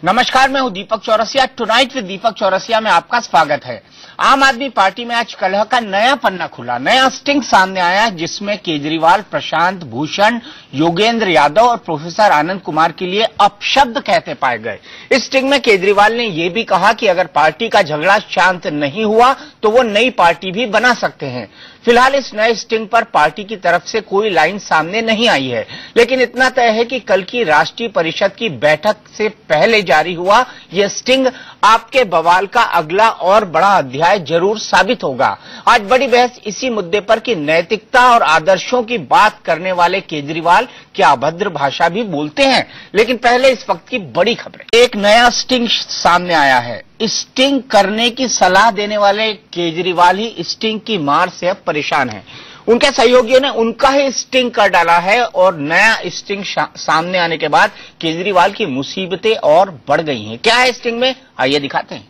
नमस्कार, मैं हूं दीपक चौरसिया। टुनाइट विद दीपक चौरसिया में आपका स्वागत है। आम आदमी पार्टी में आज कलह का नया पन्ना खुला, नया स्टिंग सामने आया है, जिसमें केजरीवाल, प्रशांत भूषण, योगेंद्र यादव और प्रोफेसर आनंद कुमार के लिए अपशब्द कहते पाए गए। इस स्टिंग में केजरीवाल ने यह भी कहा कि अगर पार्टी का झगड़ा शांत नहीं हुआ तो वो नई पार्टी भी बना सकते हैं। फिलहाल इस नए स्टिंग पर पार्टी की तरफ से कोई लाइन सामने नहीं आई है, लेकिन इतना तय है कि कल की राष्ट्रीय परिषद की बैठक से पहले जारी हुआ यह स्टिंग आपके बवाल का अगला और बड़ा अध्याय जरूर साबित होगा। आज बड़ी बहस इसी मुद्दे पर कि नैतिकता और आदर्शों की बात करने वाले केजरीवाल क्या अभद्र भाषा भी बोलते हैं। लेकिन पहले इस वक्त की बड़ी खबरें। एक नया स्टिंग सामने आया है। स्टिंग करने की सलाह देने वाले केजरीवाल ही स्टिंग की मार से अब परेशान हैं। उनके सहयोगियों ने उनका ही स्टिंग कर डाला है और नया स्टिंग सामने आने के बाद केजरीवाल की मुसीबतें और बढ़ गई हैं। क्या है स्टिंग में, आइए दिखाते हैं।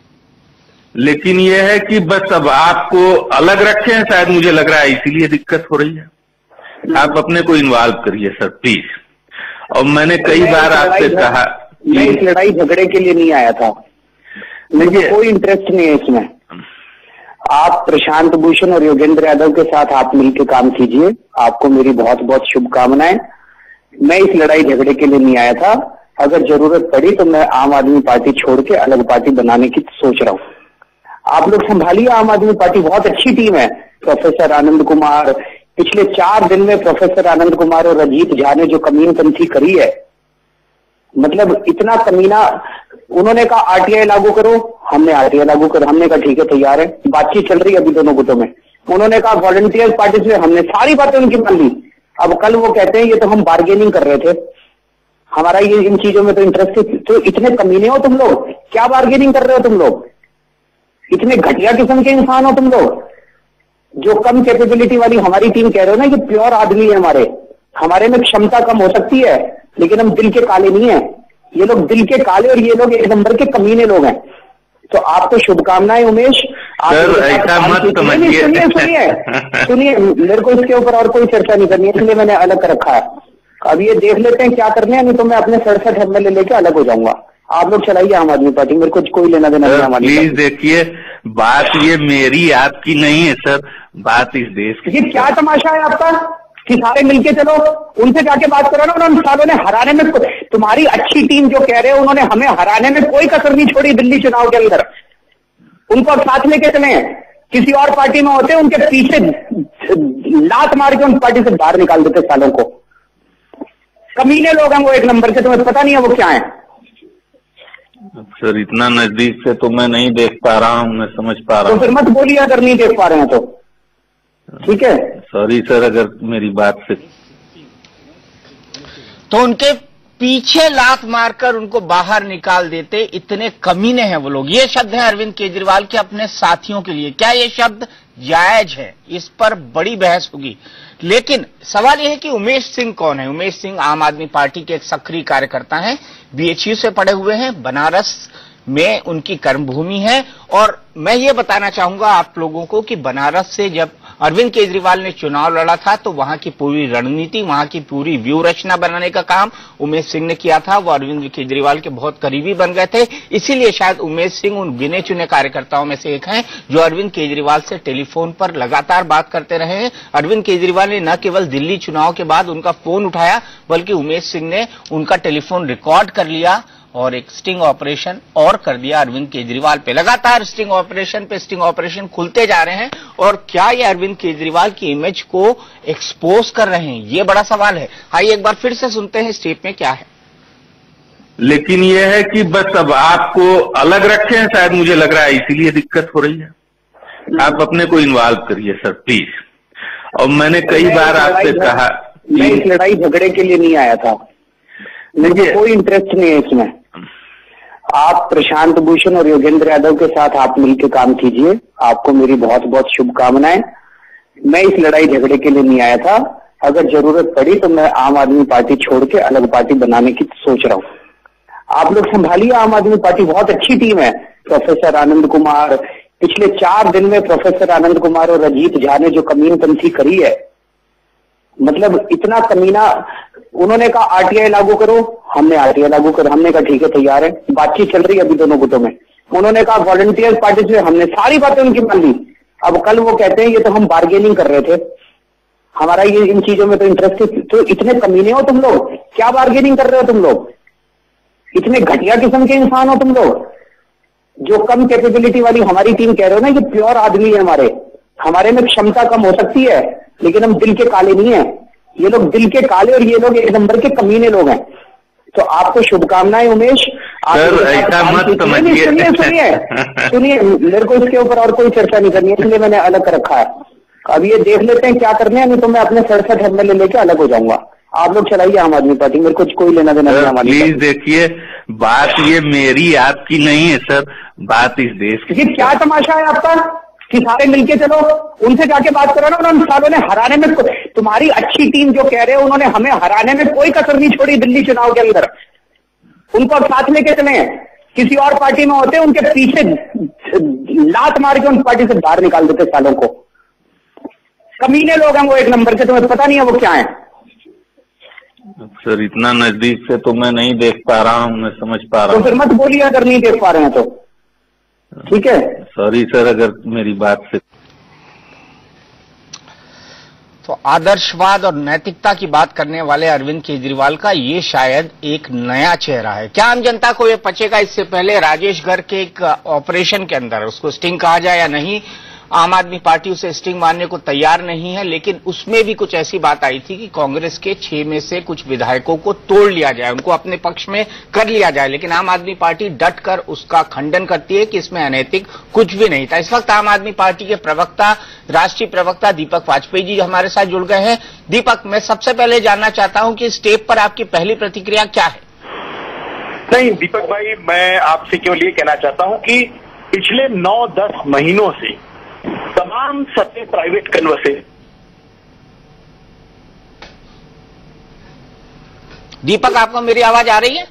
लेकिन यह है कि बस अब आपको अलग रखे हैं, शायद मुझे लग रहा है इसीलिए दिक्कत हो रही है। आप अपने को इन्वॉल्व करिए सर प्लीज। और मैंने कई बार आपसे कहा, मैं इस लड़ाई झगड़े के लिए नहीं आया था, मुझे कोई इंटरेस्ट नहीं है इसमें। आप प्रशांत भूषण और योगेंद्र यादव के साथ आप मिलकर काम कीजिए, आपको मेरी बहुत बहुत शुभकामनाएं। मैं इस लड़ाई झगड़े के लिए नहीं आया था। अगर जरूरत पड़ी तो मैं आम आदमी पार्टी छोड़ के अलग पार्टी बनाने की सोच रहा हूँ। आप लोग संभालिए, आम आदमी पार्टी बहुत अच्छी टीम है। प्रोफेसर आनंद कुमार, पिछले 4 दिन में प्रोफेसर आनंद कुमार और अजीत झा ने जो कमीनपंथी करी है, मतलब इतना कमीना। उन्होंने कहा आरटीआई लागू करो, हमने आरटीआई लागू करो, हमने कहा ठीक है तैयार है, बातचीत चल रही है अभी दोनों गुटों में। उन्होंने कहा वॉलंटियर पार्टी से, हमने सारी बातें उनकी मान ली। अब कल वो कहते हैं ये तो हम बार्गेनिंग कर रहे थे, हमारा ये इन चीजों में तो इंटरेस्ट है। तो इतने कमीने हो तुम लोग, क्या बार्गेनिंग कर रहे हो तुम लोग? इतने घटिया किस्म के इंसान हो तुम लोग, जो कम कैपेबिलिटी वाली हमारी टीम कह रहे हो ना कि प्योर आदमी है हमारे में क्षमता कम हो सकती है, लेकिन हम दिल के काले नहीं है। ये लोग दिल के काले और ये लोग एक नंबर के कमीने लोग हैं। तो आपको शुभकामनाएं उमेश। सर ऐसा मत समझिए। सुनिए, मेरे को इसके ऊपर और कोई चर्चा नहीं करनी है, इसलिए मैंने अलग कर रखा है। अब ये देख लेते हैं क्या करने हैं, नहीं तो मैं अपने 67 MLA लेके अलग हो जाऊंगा। आप लोग चलाइए आम आदमी पार्टी, मेरे को कोई लेना देना नहीं। हमारी प्लीज देखिए, बात ये मेरी आपकी नहीं है सर, बात इस देश की। ये क्या तमाशा है आपका कि सारे मिलके चलो, उनसे जाके बात करो ना। उन सालों ने हराने में, तुम्हारी अच्छी टीम जो कह रहे हो, उन्होंने हमें हराने में कोई कसर नहीं छोड़ी दिल्ली चुनाव के अंदर। उनको साथ लेके चले, किसी और पार्टी में होते उनके पीछे लात मार के उन पार्टी से बाहर निकाल देते सालों को। कमीने लोग हैं वो एक नंबर के, तुम्हें पता नहीं है वो क्या है। सर इतना नजदीक से तो मैं नहीं देख पा रहा हूँ, मैं समझ पा रहा हूँ। तो फिर मत बोलिए अगर नहीं देख पा रहे हैं तो, ठीक है। सॉरी सर अगर मेरी बात से। तो उनके पीछे लात मारकर उनको बाहर निकाल देते, इतने कमीने हैं वो लोग। ये शब्द है अरविंद केजरीवाल के अपने साथियों के लिए। क्या ये शब्द जायज है? इस पर बड़ी बहस होगी। लेकिन सवाल यह है कि उमेश सिंह कौन है? उमेश सिंह आम आदमी पार्टी के एक सक्रिय कार्यकर्ता हैं, बीएचयू से पढ़े हुए हैं, बनारस में उनकी कर्मभूमि है। और मैं ये बताना चाहूंगा आप लोगों को कि बनारस से जब अरविंद केजरीवाल ने चुनाव लड़ा था तो वहां की पूरी रणनीति, वहां की पूरी व्यूह रचना बनाने का काम उमेश सिंह ने किया था। वो अरविंद केजरीवाल के बहुत करीबी बन गए थे, इसीलिए शायद उमेश सिंह उन गिने चुने कार्यकर्ताओं में से एक हैं जो अरविंद केजरीवाल से टेलीफोन पर लगातार बात करते रहे हैं। अरविंद केजरीवाल ने न केवल दिल्ली चुनाव के बाद उनका फोन उठाया, बल्कि उमेश सिंह ने उनका टेलीफोन रिकॉर्ड कर लिया और एक स्टिंग ऑपरेशन और कर दिया अरविंद केजरीवाल पे। लगातार स्टिंग ऑपरेशन खुलते जा रहे हैं। और क्या ये अरविंद केजरीवाल की इमेज को एक्सपोज कर रहे हैं, ये बड़ा सवाल है। आइए एक बार फिर से सुनते हैं स्टेप में क्या है। लेकिन यह है कि बस अब आपको अलग रखे हैं, शायद मुझे लग रहा है इसीलिए दिक्कत हो रही है। आप अपने को इन्वॉल्व करिए सर प्लीज। और मैंने कई बार आपसे कहा, मैं इस लड़ाई झगड़े के लिए नहीं आया था, मुझे कोई इंटरेस्ट नहीं है इसमें। आप प्रशांत भूषण और योगेंद्र यादव के साथ आप मिलकर काम कीजिए, आपको मेरी बहुत बहुत शुभकामनाएं। मैं इस लड़ाई झगड़े के लिए नहीं आया था। अगर जरूरत पड़ी तो मैं आम आदमी पार्टी छोड़ के अलग पार्टी बनाने की सोच रहा हूँ। आप लोग संभालिए, आम आदमी पार्टी बहुत अच्छी टीम है। प्रोफेसर आनंद कुमार, पिछले 4 दिन में प्रोफेसर आनंद कुमार और अजीत झा ने जो कमीनपंथी करी है, मतलब इतना कमीना। उन्होंने कहा आरटीआई लागू करो, हमने आरटीए लागू कर, हमने कहा ठीक है तैयार है, बातचीत चल रही है अभी दोनों गुटों में। उन्होंने कहा वॉलंटियर पार्टी से, हमने सारी बातें उनकी मान ली। अब कल वो कहते हैं ये तो हम बार्गेनिंग कर रहे थे, हमारा ये इन चीजों में तो इंटरेस्ट है। तो इतने कमीने हो तुम लोग, क्या बार्गेनिंग कर रहे हो तुम लोग? इतने घटिया किस्म के इंसान हो तुम लोग। जो कम कैपेबिलिटी वाली हमारी टीम कह रहे हो ना, ये प्योर आदमी है, हमारे में क्षमता कम हो सकती है लेकिन हम दिल के काले नहीं है। ये लोग दिल के काले और ये लोग एक नंबर के कमीने लोग हैं। तो आपको शुभकामनाएं उमेश। ऐसा मत समझिए। सुनिए, मेरे को इसके ऊपर और कोई चर्चा नहीं करनी है, इसलिए मैंने अलग कर रखा है। अब ये देख लेते हैं क्या करने हैं, नहीं तो मैं अपने 67 एमएलए लेके अलग हो जाऊंगा। आप लोग चलाइए आम आदमी पार्टी, मेरे को कोई लेना देना नहीं। प्लीज देखिए, बात ये मेरी आपकी नहीं है सर, बात इस देश की। ये क्या तमाशा है आपका कि सारे मिलके चलो, उनसे जाके बात करो ना। उन सालों ने हराने में, तुम्हारी अच्छी टीम जो कह रहे हो, उन्होंने हमें हराने में कोई कसर नहीं छोड़ी दिल्ली चुनाव के अंदर। उनको अब साथ लेके चले। किसी और पार्टी में होते उनके पीछे लात मार के उन पार्टी से बाहर निकाल देते सालों को। कमीने लोग हैं वो एक नंबर के, तुम्हें पता नहीं है वो क्या है। सर इतना नजदीक से तो मैं नहीं देख पा रहा हूँ, मैं समझ पा रहा हूँ। तो फिर मत बोलिए अगर नहीं देख पा रहे हैं तो, ठीक है। सॉरी सर अगर मेरी बात से। तो आदर्शवाद और नैतिकता की बात करने वाले अरविंद केजरीवाल का ये शायद एक नया चेहरा है। क्या आम जनता को ये पचेगा? इससे पहले राजेश घर के एक ऑपरेशन के अंदर, उसको स्टिंग कहा जाए या नहीं, आम आदमी पार्टी उसे स्टिंग मानने को तैयार नहीं है, लेकिन उसमें भी कुछ ऐसी बात आई थी कि कांग्रेस के 6 में से कुछ विधायकों को तोड़ लिया जाए, उनको अपने पक्ष में कर लिया जाए। लेकिन आम आदमी पार्टी डट कर उसका खंडन करती है कि इसमें अनैतिक कुछ भी नहीं था। इस वक्त आम आदमी पार्टी के प्रवक्ता, राष्ट्रीय प्रवक्ता दीपक वाजपेयी जी हमारे साथ जुड़ गए हैं। दीपक, मैं सबसे पहले जानना चाहता हूं कि इस टेप पर आपकी पहली प्रतिक्रिया क्या है? नहीं दीपक भाई, मैं आपसे केवल ये कहना चाहता हूं कि पिछले 9-10 महीनों से तमाम सत्य प्राइवेट कन्वर्सेशन। दीपक, आपको मेरी आवाज आ रही है?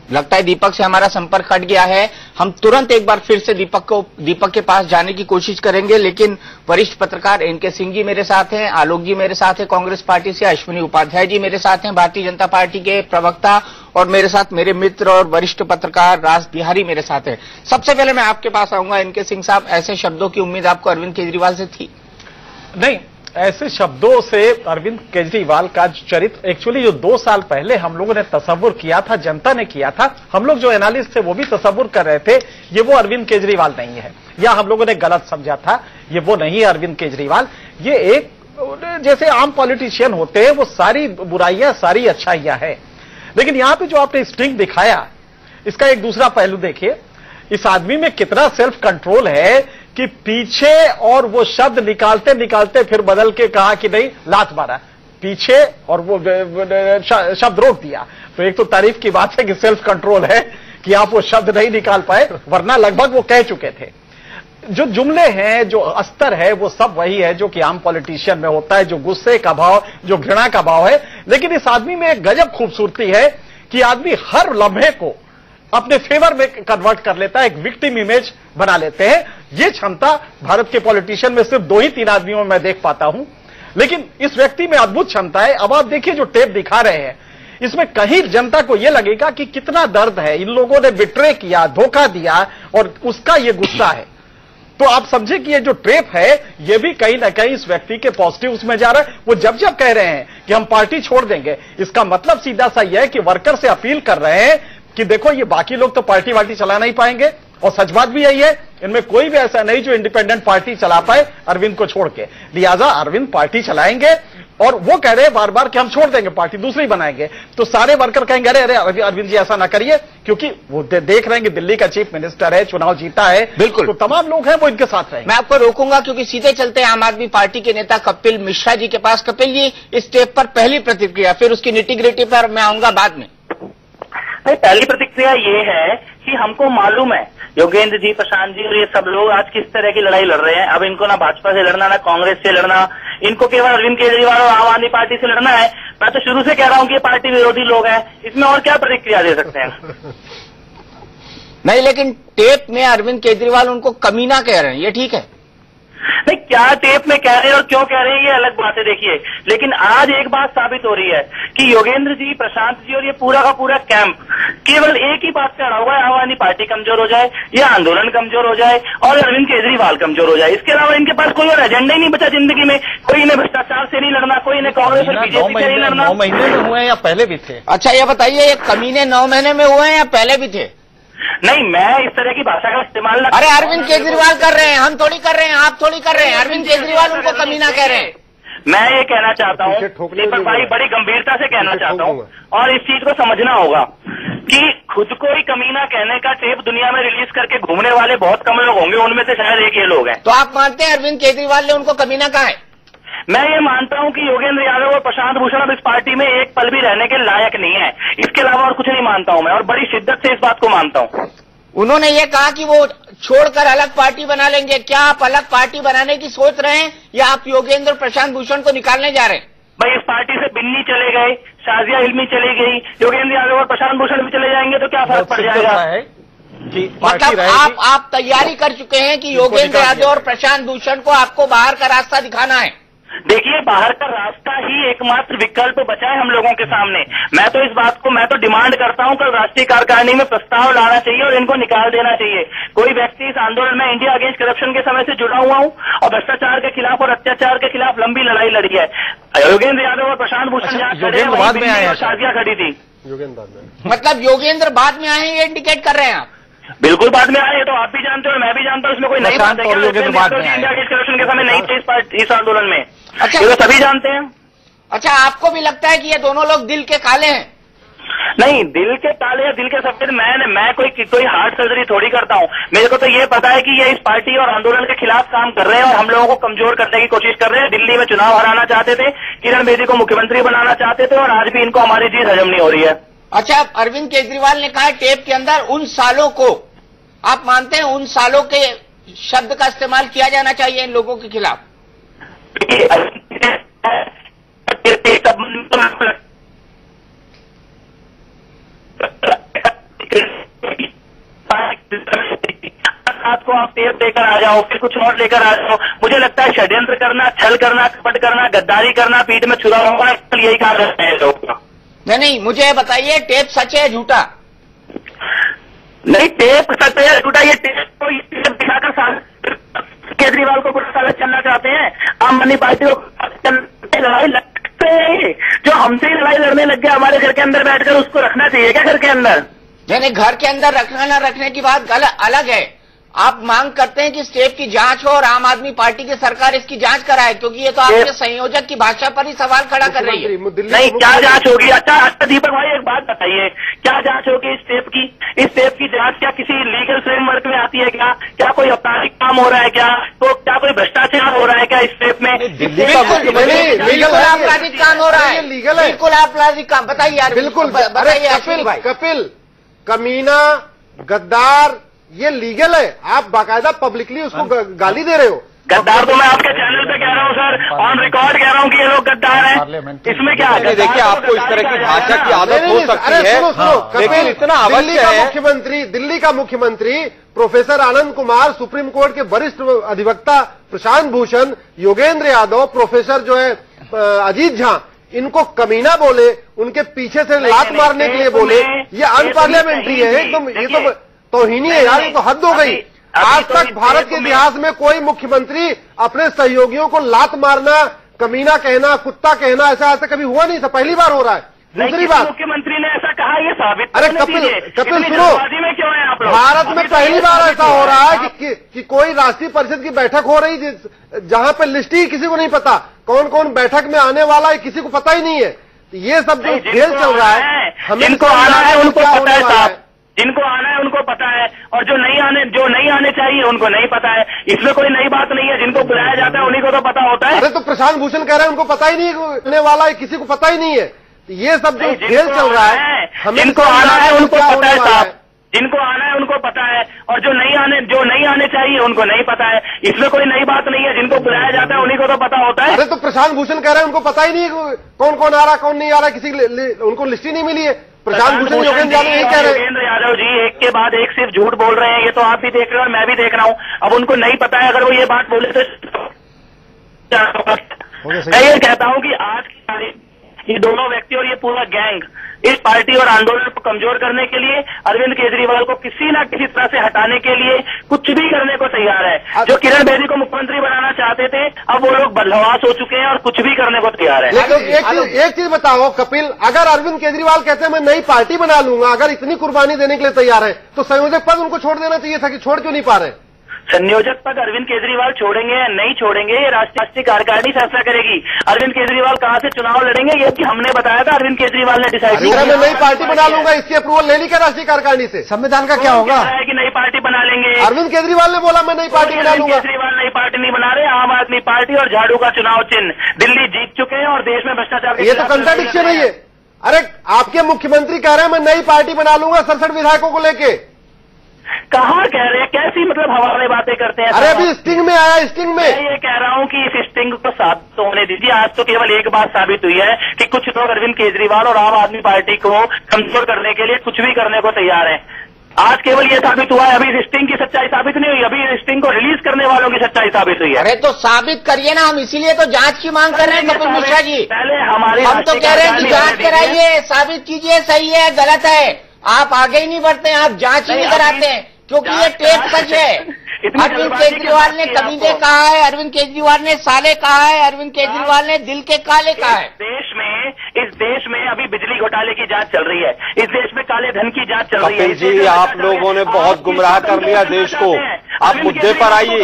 लगता है दीपक से हमारा संपर्क कट गया है। हम तुरंत एक बार फिर से दीपक के पास जाने की कोशिश करेंगे, लेकिन वरिष्ठ पत्रकार एनके सिंह जी मेरे साथ हैं, आलोक जी मेरे साथ हैं कांग्रेस पार्टी से, अश्विनी उपाध्याय जी मेरे साथ हैं भारतीय जनता पार्टी के प्रवक्ता, और मेरे साथ मेरे मित्र और वरिष्ठ पत्रकार राज बिहारी मेरे साथ हैं। सबसे पहले मैं आपके पास आऊंगा एनके सिंह साहब, ऐसे शब्दों की उम्मीद आपको अरविंद केजरीवाल से थी? नहीं, ऐसे शब्दों से अरविंद केजरीवाल का चरित्र एक्चुअली जो 2 साल पहले हम लोगों ने तस्वुर किया था, जनता ने किया था, हम लोग जो एनालिस्ट थे वो भी तस्वुर कर रहे थे ये वो अरविंद केजरीवाल नहीं है, या हम लोगों ने गलत समझा था, ये वो नहीं है अरविंद केजरीवाल। ये एक जैसे आम पॉलिटिशियन होते हैं, वो सारी बुराइयां सारी अच्छाइयां है। लेकिन यहां पे जो आपने स्टिंग दिखाया, इसका एक दूसरा पहलू देखिए। इस आदमी में कितना सेल्फ कंट्रोल है कि पीछे और वो शब्द निकालते निकालते फिर बदल के कहा कि नहीं लात मारा पीछे, और वो शब्द रोक दिया। तो एक तो तारीफ की बात है कि सेल्फ कंट्रोल है कि आप वो शब्द नहीं निकाल पाए, वरना लगभग वो कह चुके थे। जो जुमले हैं, जो अस्तर है, वो सब वही है जो कि आम पॉलिटिशियन में होता है, जो गुस्से का भाव, जो घृणा का भाव है। लेकिन इस आदमी में एक गजब खूबसूरती है कि आदमी हर लम्हे को अपने फेवर में कन्वर्ट कर लेता है, एक विक्टिम इमेज बना लेते हैं। ये क्षमता भारत के पॉलिटिशियन में सिर्फ 2 ही 3 आदमियों में मैं देख पाता हूं, लेकिन इस व्यक्ति में अद्भुत क्षमता है। अब आप देखिए जो टेप दिखा रहे हैं, इसमें कहीं जनता को यह लगेगा कि कितना दर्द है, इन लोगों ने बिट्रे किया, धोखा दिया, और उसका ये गुस्सा है। तो आप समझे कि ये जो टेप है, ये भी कहीं ना कहीं इस व्यक्ति के पॉजिटिव उसमें जा रहा है। वो जब जब कह रहे हैं कि हम पार्टी छोड़ देंगे, इसका मतलब सीधा सा यह है कि वर्कर से अपील कर रहे हैं कि देखो ये बाकी लोग तो पार्टी वार्टी चला नहीं पाएंगे, और सच बात भी यही है, इनमें कोई भी ऐसा नहीं जो इंडिपेंडेंट पार्टी चला पाए अरविंद को छोड़ के। लिहाजा अरविंद पार्टी चलाएंगे, और वो कह रहे हैं बार बार कि हम छोड़ देंगे, पार्टी दूसरी बनाएंगे। तो सारे वर्कर कहेंगे अरे अरे अरविंद जी ऐसा ना करिए, क्योंकि वो देख रहे हैं कि दिल्ली का चीफ मिनिस्टर है, चुनाव जीता है, बिल्कुल, तो तमाम लोग हैं वो इनके साथ रहेंगे। मैं आपको रोकूंगा क्योंकि सीधे चलते हैं आम आदमी पार्टी के नेता कपिल मिश्रा जी के पास। कपिल जी, इस स्टेप पर पहली प्रतिक्रिया, फिर उसकी निटी-ग्रिटी पर मैं आऊंगा बाद में। पहली प्रतिक्रिया ये है कि हमको मालूम है योगेंद्र जी, प्रशांत जी और ये सब लोग आज किस तरह की लड़ाई लड़ रहे हैं। अब इनको ना भाजपा से लड़ना, ना कांग्रेस से लड़ना, इनको केवल अरविंद केजरीवाल और आम आदमी पार्टी से लड़ना है। मैं तो शुरू से कह रहा हूं कि ये पार्टी विरोधी लोग हैं, इसमें और क्या प्रतिक्रिया दे सकते हैं? नहीं, लेकिन टेप में अरविंद केजरीवाल उनको कमीना कह रहे हैं, ये ठीक है? नहीं, क्या टेप में कह रहे हैं और क्यों कह रहे हैं ये अलग बात है, देखिए। लेकिन आज एक बात साबित हो रही है कि योगेंद्र जी, प्रशांत जी और ये पूरा का पूरा कैंप केवल एक ही बात पे अड़ा हुआ है, आम आदमी पार्टी कमजोर हो जाए या आंदोलन कमजोर हो जाए और अरविंद केजरीवाल कमजोर हो जाए। इसके अलावा इनके पास कोई और एजेंडा ही नहीं बचा जिंदगी में। कोई इन्हें भ्रष्टाचार से नहीं लड़ना, कोई इन्हें कांग्रेस और बीजेपी से नहीं लड़ना। 9 महीने में हुए या पहले भी थे? अच्छा ये बताइए, ये कमीने 9 महीने में हुए हैं या पहले भी थे? नहीं, मैं इस तरह की भाषा का इस्तेमाल ना। अरे अरविंद केजरीवाल कर रहे हैं, हम थोड़ी कर रहे हैं, आप थोड़ी कर रहे हैं। अरविंद केजरीवाल उनको कमीना कह रहे हैं। मैं ये कहना चाहता हूँ, दीपक भाई, बड़ी गंभीरता से कहना चाहता हूँ और इस चीज को समझना होगा कि खुद को ही कमीना कहने का टेप दुनिया में रिलीज करके घूमने वाले बहुत कम लोग होंगे, उनमें से शायद एक ये लोग हैं। तो आप मानते हैं अरविंद केजरीवाल ने उनको कमीना कहा है? मैं ये मानता हूं कि योगेंद्र यादव और प्रशांत भूषण अब इस पार्टी में एक पल भी रहने के लायक नहीं है। इसके अलावा और कुछ नहीं मानता हूं मैं, और बड़ी शिद्दत से इस बात को मानता हूं। उन्होंने ये कहा कि वो छोड़कर अलग पार्टी बना लेंगे। क्या आप अलग पार्टी बनाने की सोच रहे हैं या आप योगेंद्र प्रशांत भूषण को निकालने जा रहे हैं? भाई, इस पार्टी से बिन्नी चले गए, शाजिया हिल्मी चली गई, योगेंद्र यादव और प्रशांत भूषण भी चले जाएंगे तो क्या फर्क पड़ जाएगा? मतलब आप तैयारी कर चुके हैं कि योगेंद्र यादव और प्रशांत भूषण को आपको बाहर का रास्ता दिखाना है? देखिए, बाहर का रास्ता ही एकमात्र विकल्प बचा है हम लोगों के सामने। मैं तो इस बात को डिमांड करता हूं, कल राष्ट्रीय कार्यकारिणी में प्रस्ताव लाना चाहिए और इनको निकाल देना चाहिए। कोई व्यक्ति इस आंदोलन में इंडिया अगेंस्ट करप्शन के समय से जुड़ा हुआ हूं और भ्रष्टाचार के खिलाफ और अत्याचार के खिलाफ लंबी लड़ाई लड़ी है। योगेंद्र यादव और प्रशांत भूषण जहां खड़े हैं वहीं बिन्नी और शाजिया खड़ी थी। मतलब योगेंद्र बाद में आए, ये इंडिकेट कर रहे हैं आप? बिल्कुल बाद में आए, तो आप भी जानते हो, मैं भी जानता हूँ, इसमें कोई नई बात है क्या? इंडिया अगेंस्ट करप्शन के समय नहीं थे इस आंदोलन में। अच्छा, ये तो सभी जानते हैं। अच्छा, आपको भी लगता है कि ये दोनों लोग दिल के काले हैं? नहीं, दिल के काले या दिल के सफेद मैं कोई हार्ट सर्जरी थोड़ी करता हूँ। मेरे को तो ये पता है कि ये इस पार्टी और आंदोलन के खिलाफ काम कर रहे हैं और हम लोगों को कमजोर करने की कोशिश कर रहे हैं। दिल्ली में चुनाव हराना चाहते थे, किरण बेदी को मुख्यमंत्री बनाना चाहते थे और आज भी इनको हमारी जीत हजम नहीं हो रही है। अच्छा, अरविंद केजरीवाल ने कहा टेप के अंदर उन सालों को, आप मानते हैं उन सालों के शब्द का इस्तेमाल किया जाना चाहिए इन लोगों के खिलाफ? रात को आप टेप लेकर आ जाओ, फिर कुछ और लेकर आ जाओ। मुझे लगता है षड्यंत्र करना, छल करना, कपट करना, गद्दारी करना, पीठ में छुरा होगा, यही काम करते हैं लोग। नहीं, मुझे बताइए टेप सच है झूठा? नहीं, टेप सच है झूठा, ये टेप दिखाकर केजरीवाल को पूरा साल चलना चाहते हैं। आम आदमी पार्टी को लड़ाई लड़ते हैं, जो हमसे ही लड़ाई लड़ने लग गया हमारे घर के अंदर बैठकर, उसको रखना चाहिए क्या घर के अंदर? नहीं, घर के अंदर रखना ना रखने की बात अलग है। आप मांग करते हैं कि इस टेप की जांच हो और आम आदमी पार्टी की सरकार इसकी जांच कराए, क्योंकि ये तो आपके संयोजक की भाषा पर ही सवाल खड़ा कर रही है। नहीं, क्या जांच होगी? अच्छा दीपक भाई, एक बात बताइए, क्या जांच होगी इस टेप की? इस टेप की जांच क्या किसी लीगल फ्रेमवर्क में आती है क्या? क्या कोई आपराधिक काम हो रहा है क्या? तो क्या कोई भ्रष्टाचार हो रहा है क्या इस टेप में? बिल्कुल आपराधिक काम हो रहा है, बिल्कुल आपराधिक काम। बताइए यार, बिल्कुल बताइए। कपिल, कमीना, गद्दार, ये लीगल है? आप बाकायदा पब्लिकली उसको गाली दे रहे हो। गद्दार तो मैं आपके चैनल पे कह रहा हूँ सर, ऑन रिकॉर्ड कह रहा हूँ कि ये लोग गद्दार हैं। इसमें क्या है? देखिए, आपको इस तरह की भाषा की आदत हो सकती है, लेकिन इतना अवश्य है। दिल्ली का मुख्यमंत्री professor Anand Kumar, supreme court के वरिष्ठ अधिवक्ता प्रशांत भूषण, योगेंद्र यादव, प्रोफेसर जो है अजीत झा, इनको कमीना बोले, उनके पीछे से लात मारने के लिए बोले, ये अनपार्लियामेंट्री है एकदम। ये तो तौहीनी है यार, ये तो हद हो गई। आज तक भारत के इतिहास में कोई मुख्यमंत्री अपने सहयोगियों को लात मारना, कमीना कहना, कुत्ता कहना, ऐसा आज तक कभी हुआ नहीं था, पहली बार हो रहा है। दूसरी बात, मुख्यमंत्री ने ऐसा कहा, ये साबित। अरे कपिल सुनो, भारत में पहली बार ऐसा हो रहा है कि कोई राष्ट्रीय परिषद की बैठक हो रही जहां पे लिस्ट ही किसी को नहीं पता, कौन कौन बैठक में आने वाला है किसी को पता ही नहीं है। ये सब जो खेल चल रहा है, हमें जिनको आना है उनको पता है साहब, जिनको आना है उनको पता है, और जो नहीं आने चाहिए उनको नहीं पता है। इसमें कोई नई बात नहीं है, जिनको बुलाया जाता है उन्हीं को तो पता होता है। अरे तो प्रशांत भूषण कह रहे हैं उनको पता ही नहीं होने वाला है, किसी को पता ही नहीं है। ये सब जो खेल चल रहा है, हमें जिनको आना है उनको पता है साहब, जिनको आना है उनको पता है, और जो नहीं आने चाहिए उनको नहीं पता है। इसमें कोई नई बात नहीं है, जिनको बुलाया जाता है उन्हीं को तो पता होता है। अरे तो प्रशांत भूषण कह रहे हैं उनको पता ही नहीं कौन कौन आ रहा कौन नहीं आ रहा, किसी उनको लिस्ट ही नहीं मिली है। प्रशांत भूषण योगेंद्र यादव यही कह रहे हैं। योगेंद्र यादव जी एक के बाद एक सिर्फ झूठ बोल रहे हैं, ये तो आप भी देख रहे हो और मैं भी देख रहा हूँ। अब उनको नहीं पता है, अगर वो ये बात बोले तो मैं ये कहता हूं कि आज की तारीख ये दोनों व्यक्ति और ये पूरा गैंग इस पार्टी और आंदोलन को कमजोर करने के लिए, अरविंद केजरीवाल को किसी न किसी तरह से हटाने के लिए कुछ भी करने को तैयार है। जो किरण बेदी को मुख्यमंत्री बनाना चाहते थे, अब वो लोग बदहवास हो चुके हैं और कुछ भी करने को तैयार है। लेकिन एक चीज बताओ कपिल, अगर अरविंद केजरीवाल कहते हैं मैं नई पार्टी बना लूंगा, अगर इतनी कुर्बानी देने के लिए तैयार है, तो संयोजक पद उनको छोड़ देना चाहिए था कि छोड़ क्यों नहीं पा रहे? संयोजक पद अरविंद केजरीवाल छोड़ेंगे या नहीं छोड़ेंगे, ये राष्ट्रीय कार्यकारिणी फैसला करेगी। अरविंद केजरीवाल कहां से चुनाव लड़ेंगे, ये कि हमने बताया था, अरविंद केजरीवाल ने डिसाइड किया। मैं नई पार्टी बना लूंगा, इसकी अप्रूवल ले ली क्या राष्ट्रीय कार्यकारिणी से? संविधान का क्या होगा? है कि नई पार्टी बना लेंगे। अरविंद केजरीवाल ने बोला मैं नई पार्टी बना लूंगा। केजरीवाल नई पार्टी नहीं बना रहे, आम आदमी पार्टी और झाड़ू का चुनाव चिन्ह दिल्ली जीत चुके हैं और देश में भ्रष्टाचार। ये तो कंट्राडिक्शन है ये। अरे आपके मुख्यमंत्री कह रहे हैं मैं नई पार्टी बना लूंगा 67 विधायकों को लेके। कहाँ कह रहे हैं, कैसी मतलब हवा में बातें करते हैं? अरे अभी स्टिंग में आया, स्टिंग में। मैं ये कह रहा हूँ कि इस स्टिंग को साबित होने दीजिए। आज तो केवल एक बात साबित हुई है कि कुछ लोग अरविंद केजरीवाल और आम आदमी पार्टी को कमजोर करने के लिए कुछ भी करने को तैयार हैं। आज केवल ये साबित हुआ है, अभी इस स्टिंग की सच्चाई साबित नहीं हुई, अभी इस स्टिंग को रिलीज करने वालों की सच्चाई साबित हुई है। अरे तो साबित करिए ना, हम इसीलिए तो जांच की मांग कर रहे हैं कपिल मिश्रा जी। पहले हमारे हम तो कह रहे हैं कि जांच कराइए, साबित कीजिए सही है गलत है। आप आगे ही नहीं बढ़ते हैं, आप जांच ही नहीं कराते हैं, क्योंकि ये टेप सच है। अरविंद केजरीवाल ने कमीने कहा है, अरविंद केजरीवाल ने साले कहा है, अरविंद केजरीवाल ने दिल के काले कहा है। इस देश में अभी बिजली घोटाले की जांच चल रही है, इस देश में काले धन की जांच चल रही है। कपिल जी, आप लोगों ने बहुत गुमराह कर लिया देश को। आप मुद्दे पर आइए।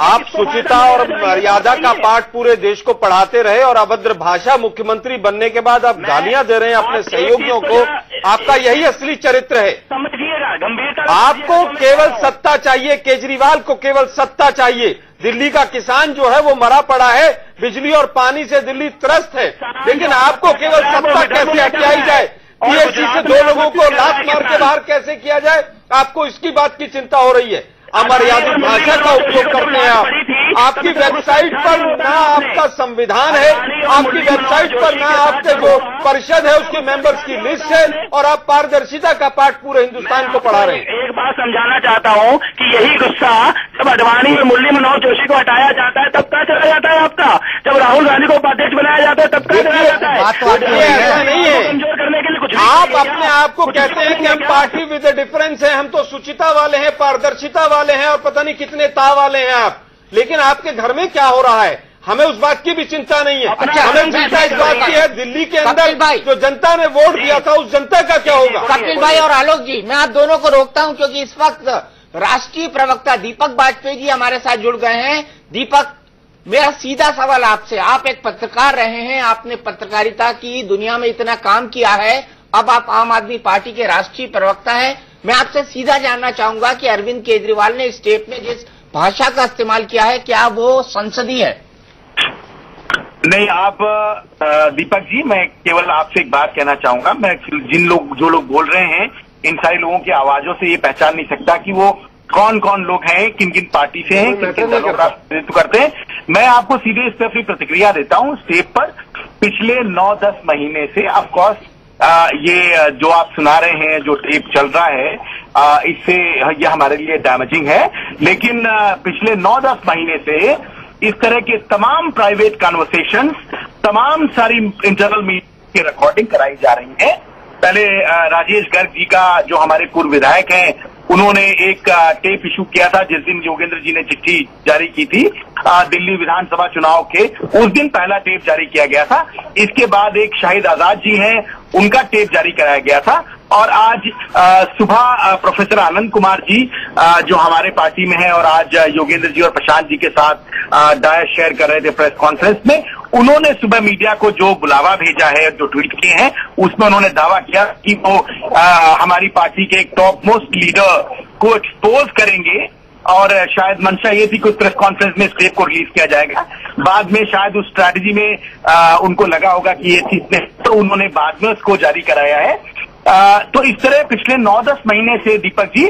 आप शुचिता और मर्यादा का पाठ पूरे देश को पढ़ाते रहे और अभद्र भाषा मुख्यमंत्री बनने के बाद आप गालियां दे रहे हैं अपने सहयोगियों को। आपका यही असली चरित्र है। समझिएगा, गंभीरता। आपको केवल सत्ता चाहिए, केजरीवाल को केवल सत्ता चाहिए। दिल्ली का किसान जो है वो मरा पड़ा है, बिजली और पानी से दिल्ली त्रस्त है, लेकिन आपको केवल सत्ता कैसे हटियाई जाए, पीएससी से 2 लोगों को लात मार के बाहर कैसे किया जाए, आपको इसकी बात की चिंता हो रही है। अमर्यादित भाषा का उपयोग करते हैं आप। आपकी वेबसाइट पर ना आपका संविधान है, आपकी वेबसाइट पर ना आपके जो परिषद है उसके मेंबर्स की लिस्ट है, और आप पारदर्शिता का पाठ पूरे हिंदुस्तान को पढ़ा रहे हैं। एक बात समझाना चाहता हूँ कि यही गुस्सा जब अडवाणी और मुरली मनोहर जोशी को हटाया जाता है तब कहाँ चला जाता है आपका, जब राहुल गांधी को उपाध्यक्ष बनाया जाता है तब कहाँ चला जाता है। ऐसा नहीं है, कमजोर करने के लिए कुछ आप अपने आप को कहते हैं कि हम पार्टी विद ए डिफरेंस है, हम तो शुचिता वाले हैं, पारदर्शिता वाले हैं और पता नहीं कितने ता वाले हैं आप। लेकिन आपके घर में क्या हो रहा है हमें उस बात की भी चिंता नहीं है। हमें चिंता इस बात की है दिल्ली के अंदर जो जनता ने वोट दिया था उस जनता का क्या होगा। कपिल भाई और आलोक जी, मैं आप दोनों को रोकता हूं क्योंकि इस वक्त राष्ट्रीय प्रवक्ता दीपक बाजपेयी जी हमारे साथ जुड़ गए हैं। दीपक, मेरा सीधा सवाल आपसे, आप एक पत्रकार रहे हैं, आपने पत्रकारिता की दुनिया में इतना काम किया है, अब आप आम आदमी पार्टी के राष्ट्रीय प्रवक्ता हैं। मैं आपसे सीधा जानना चाहूंगा कि अरविंद केजरीवाल ने इस टेप में जिस भाषा का इस्तेमाल किया है, क्या वो संसदीय है? नहीं, आप दीपक जी, मैं केवल आपसे एक बात कहना चाहूंगा। मैं जो लोग बोल रहे हैं, इन सारे लोगों की आवाजों से ये पहचान नहीं सकता कि वो कौन कौन लोग हैं, किन किन पार्टी से हैं, किन किन दलों का प्रतिनिधित्व करते हैं। मैं आपको सीधे इस तरफ ही प्रतिक्रिया देता हूं। स्टेप पर पिछले 9-10 महीने से ऑफकोर्स ये जो आप सुना रहे हैं, जो टेप चल रहा है, इससे यह हमारे लिए डैमेजिंग है। लेकिन पिछले 9-10 महीने से इस तरह के तमाम प्राइवेट कन्वर्सेशंस, तमाम सारी इंटरनल मीटिंग की रिकॉर्डिंग कराई जा रही है। पहले राजेश गर्ग जी का, जो हमारे पूर्व विधायक हैं, उन्होंने एक टेप इशू किया था जिस दिन योगेंद्र जी ने चिट्ठी जारी की थी दिल्ली विधानसभा चुनाव के, उस दिन पहला टेप जारी किया गया था। इसके बाद एक शाहिद आजाद जी हैं, उनका टेप जारी कराया गया था। और आज सुबह प्रोफेसर आनंद कुमार जी जो हमारे पार्टी में हैं और आज योगेंद्र जी और प्रशांत जी के साथ डायस शेयर कर रहे थे प्रेस कॉन्फ्रेंस में, उन्होंने सुबह मीडिया को जो बुलावा भेजा है, जो ट्वीट किए हैं, उसमें उन्होंने दावा किया कि वो हमारी पार्टी के एक टॉप मोस्ट लीडर को एक्सपोज करेंगे और शायद मंशा ये थी कि उस प्रेस कॉन्फ्रेंस में इस टेप को रिलीज किया जाएगा। बाद में शायद उस स्ट्रैटेजी में उनको लगा होगा कि ये चीज, तो उन्होंने बाद में उसको जारी कराया है। तो इस तरह पिछले 9-10 महीने से दीपक जी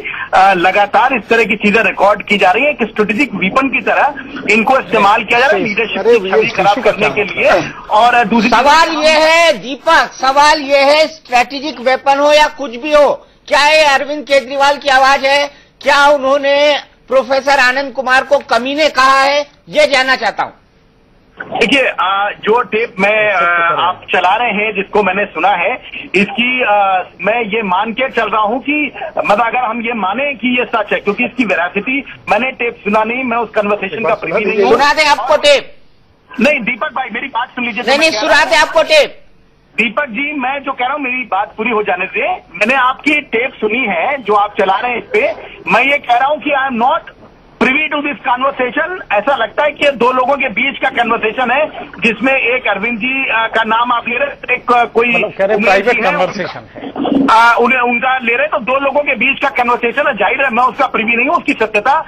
लगातार इस तरह की चीजें रिकॉर्ड की जा रही है कि स्ट्रेटेजिक वीपन की तरह इनको इस्तेमाल किया जा रहा है लीडरशिप की छवि खराब करने के लिए। और दूसरी सवाल ये है दीपक, सवाल ये है स्ट्रेटेजिक वेपन हो या कुछ भी हो, क्या ये अरविंद केजरीवाल की आवाज है? क्या उन्होंने प्रोफेसर आनंद कुमार को कमीने कहा है? ये जानना चाहता हूं। देखिए, जो टेप मैं आप चला रहे हैं, जिसको मैंने सुना है, इसकी मैं ये मान के चल रहा हूं कि मतलब अगर हम ये माने कि ये सच है, क्योंकि इसकी वेरासिटी, मैंने टेप सुना नहीं, मैं उस कन्वर्सेशन का प्रीवी नहीं हूं। सुना दे आपको टेप? नहीं दीपक भाई, मेरी बात सुन लीजिए। नहीं, सुना दे आपको टेप। दीपक जी, मैं जो कह रहा हूं, मेरी बात पूरी हो जाने दे। मैंने आपकी टेप सुनी है जो आप चला रहे हैं इस पे। मैं ये कह रहा हूं कि I am not privy to this conversation. ऐसा लगता है कि दो लोगों के बीच का कन्वर्सेशन है, जिसमें एक अरविंद जी का नाम आप ले रहे, एक कोई प्राइवेट कन्वर्सेशन है, उन्हें उनका ले रहे, तो दो लोगों के बीच का कन्वर्सेशन है। जाहिर है मैं उसका प्रिवी नहीं हूं, उसकी सत्यता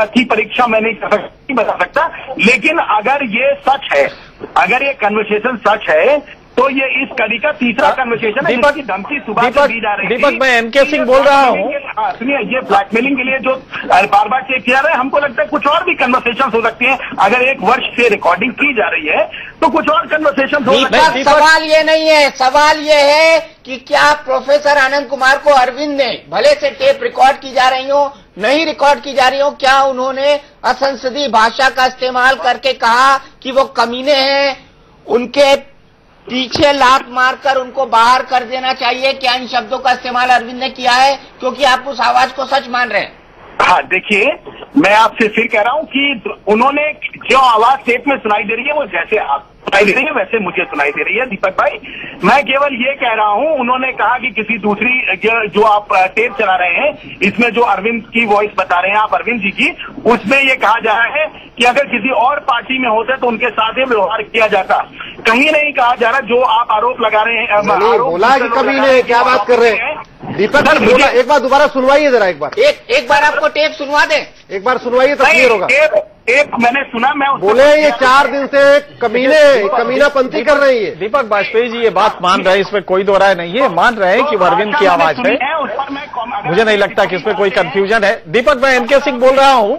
की परीक्षा मैं नहीं बता सकता। लेकिन अगर ये सच है, अगर ये कन्वर्सेशन सच है, तो ये इस कड़ी का तीसरा कन्वर्सेशन है जिसकी धमकी सुबह से दी जा रही है। दीपक, मैं एनके सिंह बोल रहा हूँ। सुनिए, ये ब्लैकमेलिंग के लिए जो बार बार चेक किया रहा है, हमको लगता है कुछ और भी कन्वर्सेशन हो सकती हैं। अगर 1 वर्ष से रिकॉर्डिंग की जा रही है तो कुछ और कन्वर्सेशन हो सकते हैं। सवाल ये नहीं है, सवाल ये है कि क्या प्रोफेसर आनंद कुमार को अरविंद ने, भले से टेप रिकॉर्ड की जा रही हो, नहीं रिकॉर्ड की जा रही हो, क्या उन्होंने असंसदीय भाषा का इस्तेमाल करके कहा कि वो कमीने हैं, उनके पीछे लात मारकर उनको बाहर कर देना चाहिए? क्या इन शब्दों का इस्तेमाल अरविंद ने किया है, क्योंकि आप उस आवाज को सच मान रहे हैं? हाँ, देखिए, मैं आपसे फिर कह रहा हूं कि उन्होंने जो आवाज टेप में सुनाई दे रही है, वो जैसे आप सुनाई दे रही है वैसे मुझे सुनाई दे रही है। दीपक भाई, मैं केवल ये कह रहा हूं, उन्होंने कहा कि किसी दूसरी जो आप टेप चला रहे हैं, इसमें जो अरविंद की वॉइस बता रहे हैं आप, अरविंद जी की, उसमें ये कहा जा रहा है कि अगर किसी और पार्टी में होते तो उनके साथ ही व्यवहार किया जाता। कहीं नहीं कहा जा रहा जो आप आरोप लगा रहे हैं। बोला कि कभी नहीं, क्या बात कर रहे हैं दीपक सर? बोला, एक बार दोबारा सुनवाइए जरा, एक बार एक बार आपको टेप सुनवा दें, एक बार सुनवाइए तो क्लियर होगा। टेप मैंने सुना, मैं बोले ये 4 दिन से कमीनापंथी कर रही है। दीपक वाजपेयी जी ये बात मान रहे हैं, इसमें कोई दो राय नहीं है, मान रहे हैं कि अरविंद की आवाज है। मुझे नहीं लगता कि इसमें कोई कंफ्यूजन है। दीपक, मैं एनके सिंह बोल रहा हूँ।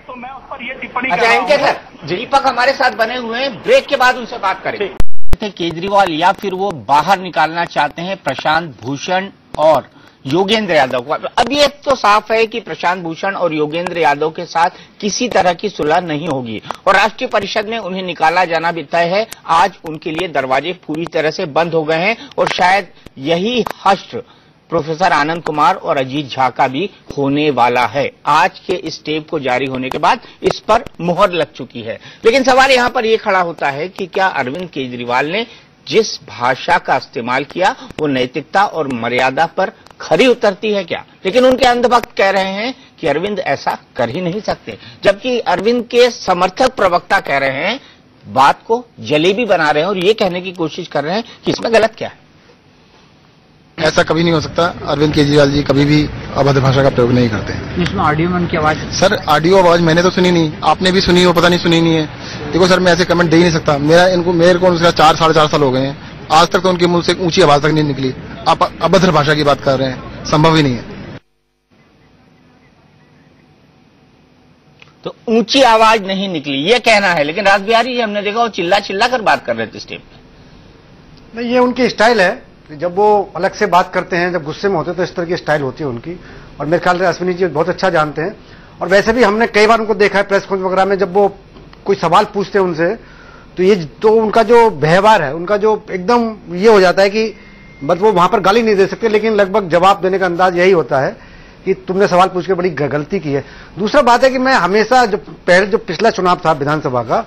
तो मैं उस पर ये टिप्पणी अच्छा, एनके सर, दीपक हमारे साथ बने हुए हैं, ब्रेक के बाद उनसे बात करें। केजरीवाल या फिर वो बाहर निकालना चाहते हैं प्रशांत भूषण और योगेंद्र यादव को। अब ये तो साफ है कि प्रशांत भूषण और योगेंद्र यादव के साथ किसी तरह की सुलह नहीं होगी और राष्ट्रीय परिषद में उन्हें निकाला जाना भी तय है। आज उनके लिए दरवाजे पूरी तरह से बंद हो गए हैं और शायद यही हश्र प्रोफेसर आनंद कुमार और अजीत झा का भी होने वाला है। आज के इस टेप को जारी होने के बाद इस पर मुहर लग चुकी है। लेकिन सवाल यहां पर यह खड़ा होता है कि क्या अरविंद केजरीवाल ने जिस भाषा का इस्तेमाल किया वो नैतिकता और मर्यादा पर खरी उतरती है क्या? लेकिन उनके अंधभक्त कह रहे हैं कि अरविंद ऐसा कर ही नहीं सकते, जबकि अरविंद के समर्थक प्रवक्ता कह रहे हैं, बात को जलेबी बना रहे हैं और ये कहने की कोशिश कर रहे हैं कि इसमें गलत क्या है। ऐसा कभी नहीं हो सकता। अरविंद केजरीवाल जी कभी भी अभद्र भाषा का प्रयोग नहीं करते हैं। इसमें ऑडियो में उनकी आवाज, सर ऑडियो आवाज मैंने तो सुनी नहीं, आपने भी सुनी हो, पता नहीं सुनी नहीं है। देखो सर, मैं ऐसे कमेंट दे ही नहीं सकता। मेरे को उनसे 4 साढ़े 4 साल हो गए हैं, आज तक तो उनके मुंह से ऊंची आवाज तक नहीं निकली। आप अभद्र भाषा की बात कर रहे हैं, संभव ही नहीं है। तो ऊंची आवाज नहीं निकली ये कहना है, लेकिन राज बिहारी जी हमने देखा वो चिल्ला चिल्ला कर बात कर रहे थे स्टेज पे। नहीं, ये उनकी स्टाइल है, जब वो अलग से बात करते हैं, जब गुस्से में होते हैं तो इस तरह की स्टाइल होती है उनकी। और मेरे ख्याल से अश्विनी जी बहुत अच्छा जानते हैं। और वैसे भी हमने कई बार उनको देखा है प्रेस कॉन्फ्रेंस वगैरह में, जब वो कोई सवाल पूछते हैं उनसे, तो ये तो उनका जो व्यवहार है, उनका जो एकदम ये हो जाता है कि बस वो वहां पर गाली नहीं दे सकते, लेकिन लगभग जवाब देने का अंदाज यही होता है कि तुमने सवाल पूछ के बड़ी गलती की है। दूसरा बात है कि मैं हमेशा जो पिछला चुनाव था विधानसभा का,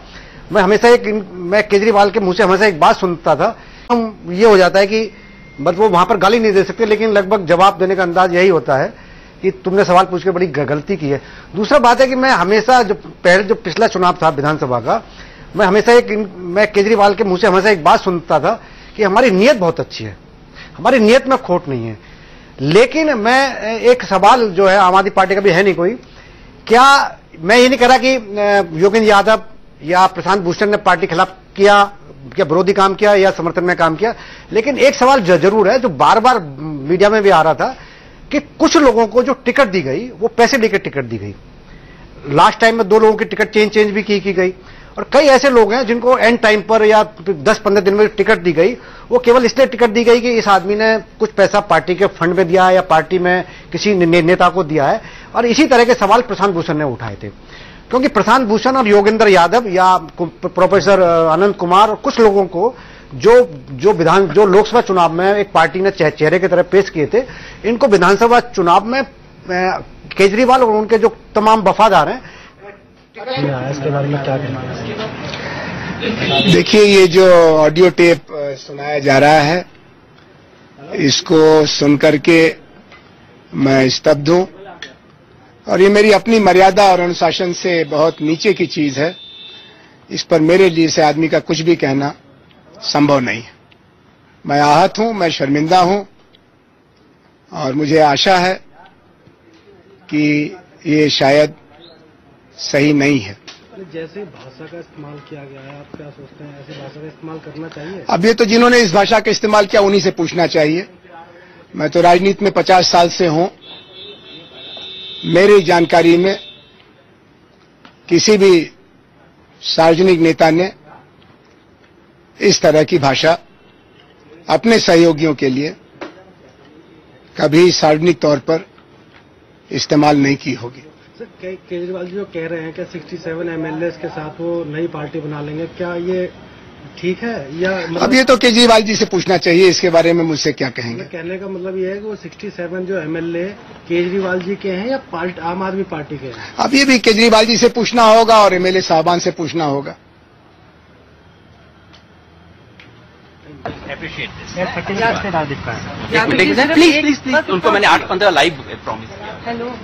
मैं केजरीवाल के मुंह से हमेशा एक बात सुनता था, ये हो जाता है कि बस वो वहां पर गाली नहीं दे सकते, लेकिन लगभग जवाब देने का अंदाज यही होता है कि तुमने सवाल पूछ के बड़ी गलती की है। दूसरा बात है कि मैं हमेशा जो पिछला चुनाव था विधानसभा का, मैं केजरीवाल के मुंह से हमेशा एक बात सुनता था कि हमारी नीयत बहुत अच्छी है, हमारी नीयत में खोट नहीं है। लेकिन मैं एक सवाल जो है आम आदमी पार्टी का भी है नहीं कोई, क्या मैं ये नहीं कह रहा कि योगेंद्र यादव या प्रशांत भूषण ने पार्टी के खिलाफ किया, क्या विरोधी काम किया या समर्थन में काम किया, लेकिन एक सवाल जरूर है जो बार बार मीडिया में भी आ रहा था कि कुछ लोगों को जो टिकट दी गई वो पैसे देकर टिकट दी गई। लास्ट टाइम में 2 लोगों की टिकट चेंज भी की गई, और कई ऐसे लोग हैं जिनको एंड टाइम पर या 10-15 दिन में टिकट दी गई, वो केवल इसलिए टिकट दी गई कि इस आदमी ने कुछ पैसा पार्टी के फंड में दिया या पार्टी में किसी नेता को दिया है। और इसी तरह के सवाल प्रशांत भूषण ने उठाए थे। क्योंकि प्रशांत भूषण और योगेंद्र यादव या प्रोफेसर आनंद कुमार और कुछ लोगों को जो लोकसभा चुनाव में एक पार्टी ने चेहरे की तरह पेश किए थे, इनको विधानसभा चुनाव में केजरीवाल और उनके जो तमाम वफादार हैं, इसके बारे में क्या कहना? देखिए, ये जो ऑडियो टेप सुनाया जा रहा है, इसको सुनकर के मैं स्तब्ध हूं और ये मेरी अपनी मर्यादा और अनुशासन से बहुत नीचे की चीज है। इस पर मेरे लिए से आदमी का कुछ भी कहना संभव नहीं है। मैं आहत हूं, मैं शर्मिंदा हूं और मुझे आशा है कि ये शायद सही नहीं है। जैसे भाषा का इस्तेमाल किया गया है, आप क्या सोचते हैं, ऐसी भाषा का इस्तेमाल करना चाहिए? अब ये तो जिन्होंने इस भाषा का इस्तेमाल किया उन्हीं से पूछना चाहिए। मैं तो राजनीति में 50 साल से हूं। मेरी जानकारी में किसी भी सार्वजनिक नेता ने इस तरह की भाषा अपने सहयोगियों के लिए कभी सार्वजनिक तौर पर इस्तेमाल नहीं की होगी। सर, केजरीवाल जी जो कह रहे हैं कि 67 एमएलए के साथ वो नई पार्टी बना लेंगे, क्या ये ठीक है या अब ये तो केजरीवाल जी से पूछना चाहिए, इसके बारे में मुझसे क्या कहेंगे। कहने का मतलब ये है कि वो 67 जो एमएलए केजरीवाल जी के हैं या आम आदमी पार्टी के हैं? अब ये भी केजरीवाल जी से पूछना होगा और एमएलए साहबान से पूछना होगा। प्लीज उनको मैंने 8-15 लाइव प्रॉमिस किया। हेलो,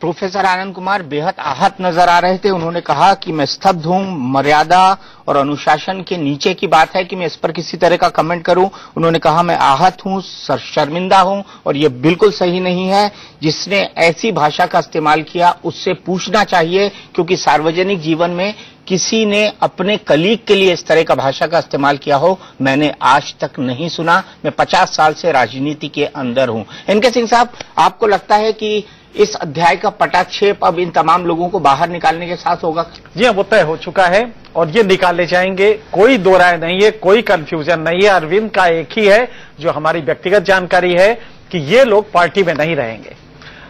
प्रोफेसर आनंद कुमार बेहद आहत नजर आ रहे थे। उन्होंने कहा कि मैं स्तब्ध हूं, मर्यादा और अनुशासन के नीचे की बात है कि मैं इस पर किसी तरह का कमेंट करूं। उन्होंने कहा मैं आहत हूं, शर्मिंदा हूं और यह बिल्कुल सही नहीं है। जिसने ऐसी भाषा का इस्तेमाल किया उससे पूछना चाहिए, क्योंकि सार्वजनिक जीवन में किसी ने अपने कलीग के लिए इस तरह का भाषा का इस्तेमाल किया हो मैंने आज तक नहीं सुना। मैं 50 साल से राजनीति के अंदर हूं। एनके सिंह साहब, आपको लगता है कि इस अध्याय का पटाक्षेप अब इन तमाम लोगों को बाहर निकालने के साथ होगा? जी, वो तय हो चुका है और ये निकाले जाएंगे, कोई दो राय नहीं है, कोई कंफ्यूजन नहीं है। अरविंद का एक ही है जो हमारी व्यक्तिगत जानकारी है कि ये लोग पार्टी में नहीं रहेंगे।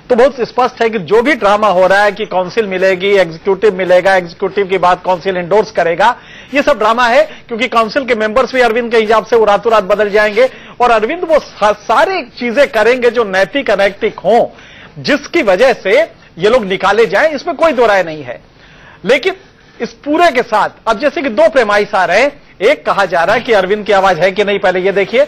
तो बहुत स्पष्ट है कि जो भी ड्रामा हो रहा है कि काउंसिल मिलेगी, एग्जीक्यूटिव मिलेगा, एग्जीक्यूटिव की बात काउंसिल इंडोर्स करेगा, ये सब ड्रामा है, क्योंकि काउंसिल के मेंबर्स भी अरविंद के हिसाब से वो रातों रात बदल जाएंगे और अरविंद वो सारी चीजें करेंगे जो नैतिक अनैतिक हों, जिसकी वजह से ये लोग निकाले जाएं, इसमें कोई दो राय नहीं है। लेकिन इस पूरे के साथ अब जैसे कि दो प्रेमाइस आ रहे हैं। एक कहा जा रहा है कि अरविंद की आवाज है कि नहीं, पहले ये देखिए,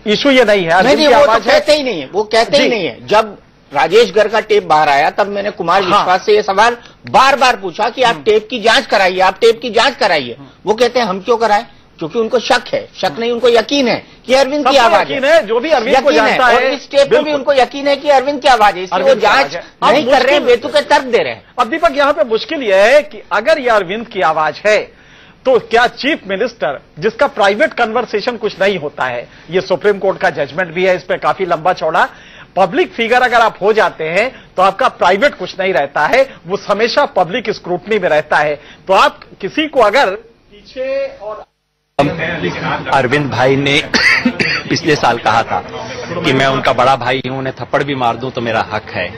इशू ये नहीं है, अरविंद की आवाज कहते ही नहीं है, वो कहते ही नहीं है। जब राजेश गर्ग का टेप बाहर आया तब मैंने कुमार विश्वास से ये सवाल बार बार पूछा कि आप टेप की जांच कराइए, आप टेप की जांच कराइए। वो कहते हैं हम क्यों कराएं, क्योंकि उनको शक है, शक नहीं उनको यकीन है कि अरविंद की आवाज है। जो भी अरविंद को जानता है, और इस टेप में भी उनको यकीन है कि अरविंद की आवाज है, इसलिए वो जांच नहीं कर रहे हैं, बेतुके तर्क दे रहे हैं। अब दीपक, यहां पे मुश्किल यह है कि अगर ये अरविंद की आवाज है तो क्या चीफ मिनिस्टर, जिसका प्राइवेट कन्वर्सेशन कुछ नहीं होता है, ये सुप्रीम कोर्ट का जजमेंट भी है इस पर काफी लंबा चौड़ा, पब्लिक फिगर अगर आप हो जाते हैं तो आपका प्राइवेट कुछ नहीं रहता है, वो हमेशा पब्लिक स्क्रूटनी में रहता है। तो आप किसी को अगर पीछे और अरविंद भाई ने पिछले साल कहा था कि मैं उनका बड़ा भाई हूं, उन्हें थप्पड़ भी मार दूं तो मेरा हक है।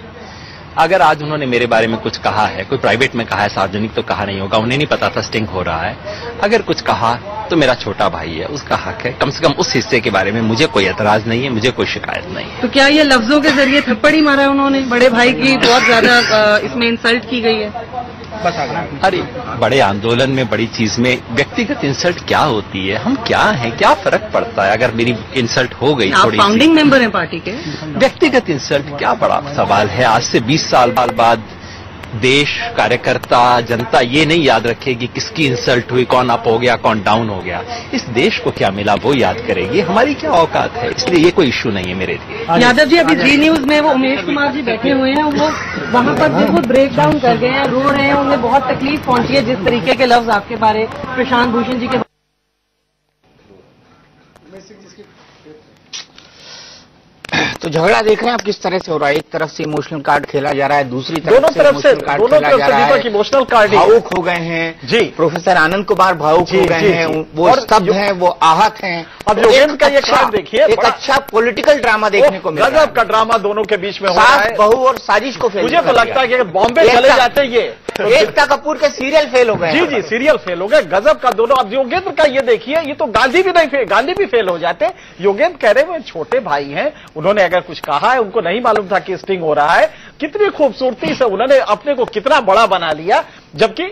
अगर आज उन्होंने मेरे बारे में कुछ कहा है, कोई प्राइवेट में कहा है, सार्वजनिक तो कहा नहीं होगा, उन्हें नहीं पता था स्टिंग हो रहा है, अगर कुछ कहा तो मेरा छोटा भाई है, उसका हक है। कम से कम उस हिस्से के बारे में मुझे कोई एतराज नहीं है, मुझे कोई शिकायत नहीं है। तो क्या ये लफ्जों के जरिए थप्पड़ ही मारा है उन्होंने? बड़े भाई की बहुत ज्यादा इसमें इंसल्ट की गई है। अरे बड़े आंदोलन में, बड़ी चीज में व्यक्तिगत इंसल्ट क्या होती है? हम क्या हैं, क्या फर्क पड़ता है अगर मेरी इंसल्ट हो गई थोड़ी सी? फाउंडिंग मेंबर हैं पार्टी के। व्यक्तिगत इंसल्ट क्या बड़ा सवाल है? आज से 20 साल बाद देश, कार्यकर्ता, जनता ये नहीं याद रखेगी किसकी इंसल्ट हुई, कौन अप हो गया, कौन डाउन हो गया। इस देश को क्या मिला वो याद करेगी, हमारी क्या औकात है। इसलिए ये कोई इश्यू नहीं है मेरे लिए। यादव जी, अभी जी न्यूज में वो उमेश कुमार जी बैठे हुए हैं, वो वहां पर बिल्कुल ब्रेक डाउन कर गए हैं, रो रहे हैं, उन्हें बहुत तकलीफ पहुंची है जिस तरीके के लफ्ज आपके बारे प्रशांत भूषण जी के तो झगड़ा देख रहे हैं आप किस तरह से हो रहा है। एक तरफ से इमोशनल कार्ड खेला जा रहा है, दूसरी दोनों तरफ से इमोशनल कार्ड भावुक हो गए हैं जी। प्रोफेसर आनंद कुमार भावुक हो गए हैं, वो स्तब्ध हैं, वो आहत हैं। अब योगेंद्र का ये कार्ड देखिए, एक अच्छा पॉलिटिकल ड्रामा देखने को मिला, गजब का ड्रामा दोनों के बीच में हो रहा है। बहू और साजिश को फेल, मुझे तो लगता है कि बॉम्बे चले जाते ये एकता कपूर के सीरियल फेल हो गए। जी, सीरियल फेल हो गए, गजब का दोनों। अब योगेंद्र का ये देखिए, ये तो गांधी भी फेल हो जाते। योगेंद्र कह रहे हैं छोटे भाई हैं, उन्होंने अगर कुछ कहा है, उनको नहीं मालूम था कि स्टिंग हो रहा है। कितनी खूबसूरती से उन्होंने अपने को कितना बड़ा बना लिया, जबकि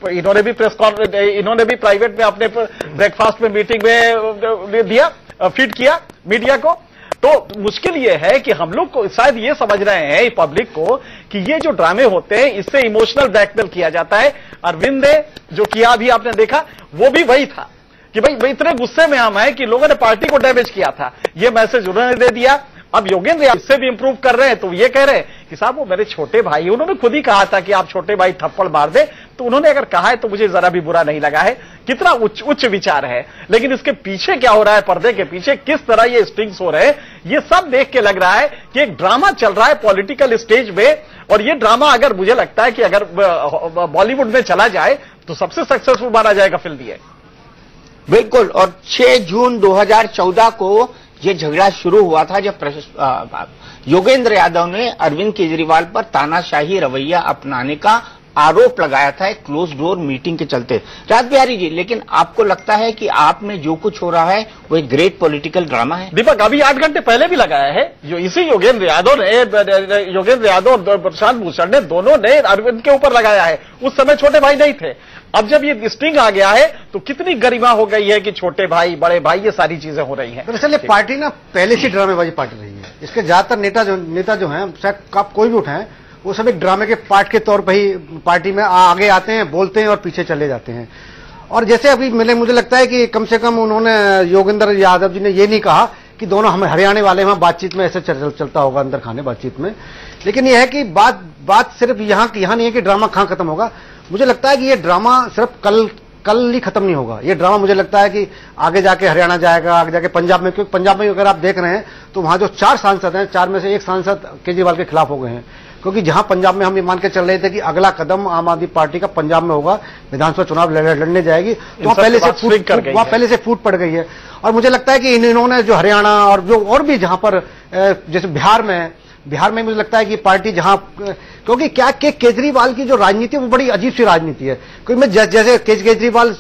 इन्होंने भी प्रेस कॉन्फ्रेंस, इन्होंने भी प्राइवेट में अपने ब्रेकफास्ट में मीटिंग में दिया, फीड किया मीडिया को। तो मुश्किल ये है कि हम लोग को शायद ये समझ रहे हैं पब्लिक को कि ये जो ड्रामे होते हैं इससे इमोशनल ब्लैकमेल किया जाता है। अरविंद ने जो किया अभी आपने देखा, वो भी वही था कि भाई इतने गुस्से में हम हैं कि लोगों ने पार्टी को डैमेज किया था, ये मैसेज उन्होंने दे दिया। अब योगेंद्र इससे भी इंप्रूव कर रहे हैं, तो ये कह रहे हैं कि साहब वो मेरे छोटे भाई, उन्होंने खुद ही कहा था कि आप छोटे भाई थप्पड़ मार दे, तो उन्होंने अगर कहा है तो मुझे जरा भी बुरा नहीं लगा है। कितना उच्च विचार है, लेकिन इसके पीछे क्या हो रहा है, पर्दे के पीछे किस तरह ये स्टिंग्स हो रहे हैं, ये सब देख के लग रहा है कि एक ड्रामा चल रहा है पॉलिटिकल स्टेज में। और ये ड्रामा अगर मुझे लगता है कि अगर बॉलीवुड में चला जाए तो सबसे सक्सेसफुल माना जाएगा फिल्म ये। बिल्कुल। और 6 जून 2014 को ये झगड़ा शुरू हुआ था जब योगेंद्र यादव ने अरविंद केजरीवाल पर तानाशाही रवैया अपनाने का आरोप लगाया था एक क्लोज डोर मीटिंग के चलते। राज बिहारी जी, लेकिन आपको लगता है कि आप में जो कुछ हो रहा है वो एक ग्रेट पॉलिटिकल ड्रामा है? दीपक, अभी 8 घंटे पहले भी लगाया है, जो इसी योगेंद्र यादव और प्रशांत भूषण ने, दोनों ने अरविंद के ऊपर लगाया है। उस समय छोटे भाई नहीं थे, अब जब ये स्टिंग आ गया है तो कितनी गरिमा हो गई है कि छोटे भाई, बड़े भाई, ये सारी चीजें हो रही हैं। दरअसल ये पार्टी ना पहले से ड्रामेबाजी पार्टी रही है। इसके ज्यादातर नेता जो हैं, शायद आप कोई भी उठाएं, वो सब एक ड्रामे के पार्ट के तौर पर ही पार्टी में आगे आते हैं, बोलते हैं और पीछे चले जाते हैं। और जैसे अभी मुझे लगता है कि कम से कम उन्होंने, योगेंद्र यादव जी ने ये नहीं कहा कि दोनों हम हरियाणा वाले हैं, बातचीत में ऐसे चलता होगा अंदर खाने बातचीत में, लेकिन यह है कि बात सिर्फ यहाँ नहीं है कि ड्रामा कहाँ खत्म होगा। मुझे लगता है कि ये ड्रामा सिर्फ कल ही खत्म नहीं होगा। ये ड्रामा मुझे लगता है कि आगे जाके हरियाणा जाएगा, आगे जाके पंजाब में, क्योंकि पंजाब में अगर आप देख रहे हैं तो वहां जो 4 सांसद हैं, 4 में से 1 सांसद केजरीवाल के खिलाफ हो गए हैं। क्योंकि जहां पंजाब में हम ये मान के चल रहे थे कि अगला कदम आम आदमी पार्टी का पंजाब में होगा, विधानसभा चुनाव लड़ने जाएगी, तो वहां पहले से फूट पड़ गई है। और मुझे लगता है कि इन्होंने जो हरियाणा और जो और भी जहां पर, जैसे बिहार में मुझे लगता है कि पार्टी जहां, क्योंकि क्या केजरीवाल की जो राजनीति है वो बड़ी अजीब सी राजनीति है। क्योंकि मैं जैसे केजरीवाल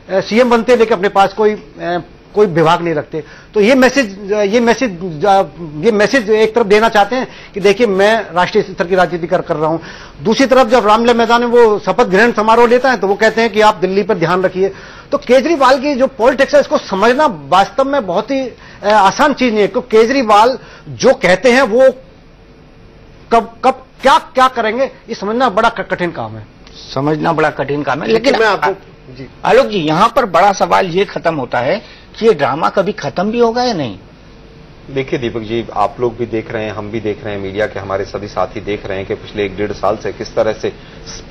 सीएम बनते लेकिन अपने पास कोई विभाग नहीं रखते, तो ये मैसेज एक तरफ देना चाहते हैं कि देखिए मैं राष्ट्रीय स्तर की राजनीति कर रहा हूं। दूसरी तरफ जब रामलीला मैदान में वो शपथ ग्रहण समारोह लेता है तो वो कहते हैं कि आप दिल्ली पर ध्यान रखिए। तो केजरीवाल की जो पॉलिटिक्स है इसको समझना वास्तव में बहुत ही आसान चीज नहीं है, क्योंकि केजरीवाल जो कहते हैं वो कब क्या करेंगे ये समझना बड़ा कठिन काम है। लेकिन मैं आपको आलोक जी, यहां पर बड़ा सवाल ये खत्म होता है कि ये ड्रामा कभी खत्म भी होगा या नहीं? देखिए दीपक जी, आप लोग भी देख रहे हैं, हम भी देख रहे हैं, मीडिया के हमारे सभी साथी देख रहे हैं कि पिछले 1-1.5 साल से किस तरह से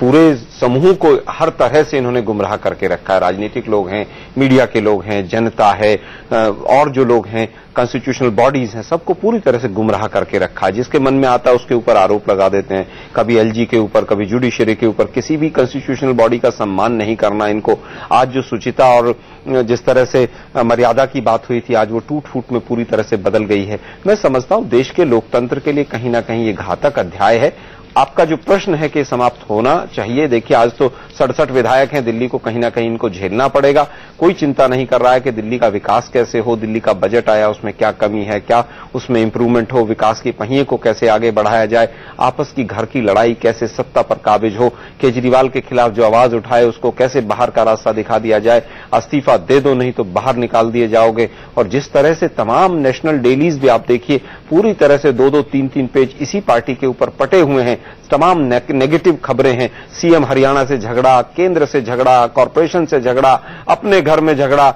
पूरे समूह को हर तरह से इन्होंने गुमराह करके रखा है। राजनीतिक लोग हैं, मीडिया के लोग हैं, जनता है, और जो लोग हैं कॉन्स्टिट्यूशनल बॉडीज हैं, सबको पूरी तरह से गुमराह करके रखा है। जिसके मन में आता है उसके ऊपर आरोप लगा देते हैं, कभी एलजी के ऊपर, कभी जुडिशरी के ऊपर। किसी भी कॉन्स्टिट्यूशनल बॉडी का सम्मान नहीं करना इनको। आज जो सुचिता और जिस तरह से मर्यादा की बात हुई थी, आज वो टूट फूट में पूरी तरह से बदल गई है। मैं समझता हूं देश के लोकतंत्र के लिए कहीं ना कहीं ये घातक अध्याय है। आपका जो प्रश्न है कि समाप्त होना चाहिए, देखिए आज तो 67 विधायक हैं, दिल्ली को कहीं ना कहीं इनको झेलना पड़ेगा। कोई चिंता नहीं कर रहा है कि दिल्ली का विकास कैसे हो, दिल्ली का बजट आया उसमें क्या कमी है, क्या उसमें इंप्रूवमेंट हो, विकास के पहिए को कैसे आगे बढ़ाया जाए, आपस की घर की लड़ाई कैसे सत्ता पर काबिज हो, केजरीवाल के खिलाफ जो आवाज उठाए उसको कैसे बाहर का रास्ता दिखा दिया जाए, अस्तीफा दे दो नहीं तो बाहर निकाल दिए जाओगे। और जिस तरह से तमाम नेशनल डेलीज भी आप देखिए पूरी तरह से 2-2, 3-3 पेज इसी पार्टी के ऊपर पटे हुए हैं, तमाम नेगेटिव खबरें हैं। सीएम हरियाणा से झगड़ा, केंद्र से झगड़ा, कॉरपोरेशन से झगड़ा, अपने घर में झगड़ा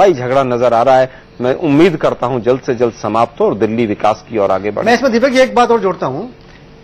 ही झगड़ा नजर आ रहा है। मैं उम्मीद करता हूं जल्द से जल्द समाप्त हो और दिल्ली विकास की ओर आगे बढ़े। मैं इसमें दीपक एक बात और जोड़ता हूं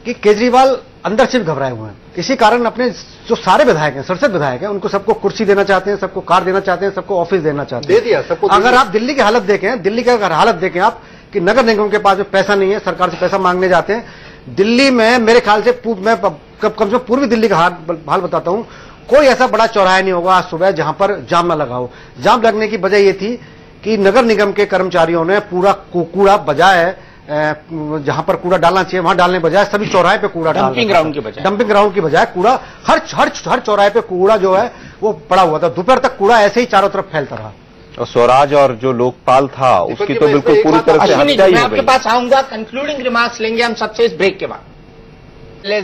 कि केजरीवाल अंदर से घबराए हुए हैं। इसी कारण अपने जो सारे विधायक हैं, 67 विधायक हैं, उनको सबको कुर्सी देना चाहते हैं, सबको कार देना चाहते हैं, सबको ऑफिस देना चाहते हैं। दे दिया सबको। अगर आप दिल्ली की हालत देखें, दिल्ली की अगर हालत देखें आप, कि नगर निगम के पास में पैसा नहीं है, सरकार से पैसा मांगने जाते हैं। दिल्ली में मेरे ख्याल से मैं कम से पूर्वी दिल्ली का हाल बताता हूं, कोई ऐसा बड़ा चौराहा नहीं होगा आज सुबह जहां पर जाम ना लगा हो। जाम लगने की वजह यह थी कि नगर निगम के कर्मचारियों ने पूरा कूड़ा बजाय जहां पर कूड़ा डालना चाहिए वहां डालने बजाय सभी चौराहे पे कूड़ा डंपिंग ग्राउंड की बजाय कूड़ा हर चौराहे पे कूड़ा जो है वो पड़ा हुआ था। दोपहर तक कूड़ा ऐसे ही चारों तरफ फैलता रहा। और स्वराज और जो लोकपाल था उसकी तो बिल्कुल पूरी तरह से हत्या ही हो गई। आपके पास आऊंगा, कंक्लूडिंग रिमार्क्स लेंगे हम सबसे इस ब्रेक के बाद।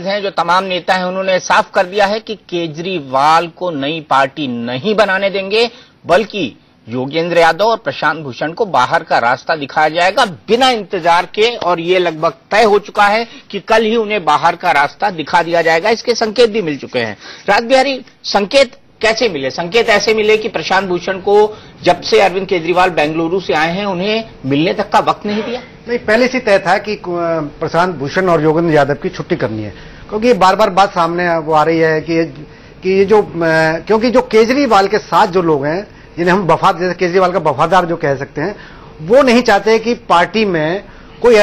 हैं जो तमाम नेता हैं उन्होंने साफ कर दिया है कि केजरीवाल को नई पार्टी नहीं बनाने देंगे, बल्कि योगेंद्र यादव और प्रशांत भूषण को बाहर का रास्ता दिखाया जाएगा बिना इंतजार के, और ये लगभग तय हो चुका है कि कल ही उन्हें बाहर का रास्ता दिखा दिया जाएगा। इसके संकेत भी मिल चुके हैं। राजबिहारी, संकेत कैसे मिले? संकेत ऐसे मिले कि प्रशांत भूषण को जब से अरविंद केजरीवाल बेंगलुरु से आए हैं उन्हें मिलने तक का वक्त नहीं दिया। नहीं, पहले से तय था कि प्रशांत भूषण और योगेंद्र यादव की छुट्टी करनी है, क्योंकि बार बार बात सामने वो आ रही है कि ये जो क्योंकि जो केजरीवाल के साथ जो लोग हैं जिन्हें हम जैसे केजरीवाल का वफादार जो कह सकते हैं, वो नहीं चाहते कि पार्टी में कोई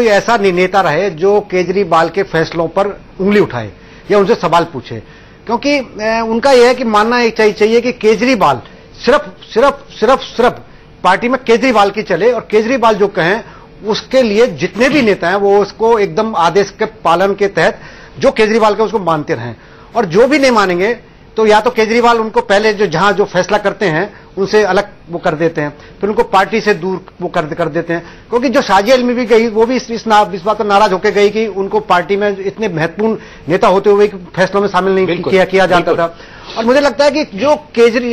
ऐसा नेता रहे जो केजरीवाल के फैसलों पर उंगली उठाए या उनसे सवाल पूछे। क्योंकि उनका यह है कि मानना चाहिए कि केजरीवाल सिर्फ पार्टी में केजरीवाल की चले, और केजरीवाल जो कहें उसके लिए जितने भी नेता हैं वो उसको एकदम आदेश के पालन के तहत जो केजरीवाल का उसको मानते रहें, और जो भी नहीं मानेंगे तो या तो केजरीवाल उनको पहले जो फैसला करते हैं उनसे अलग वो कर देते हैं, फिर उनको पार्टी से दूर वो कर देते हैं। क्योंकि जो शाजिया इल्मी भी गई वो भी इस बात पर नाराज होकर गई कि उनको पार्टी में इतने महत्वपूर्ण नेता होते हुए फैसलों में शामिल नहीं किया जाता था। और मुझे लगता है कि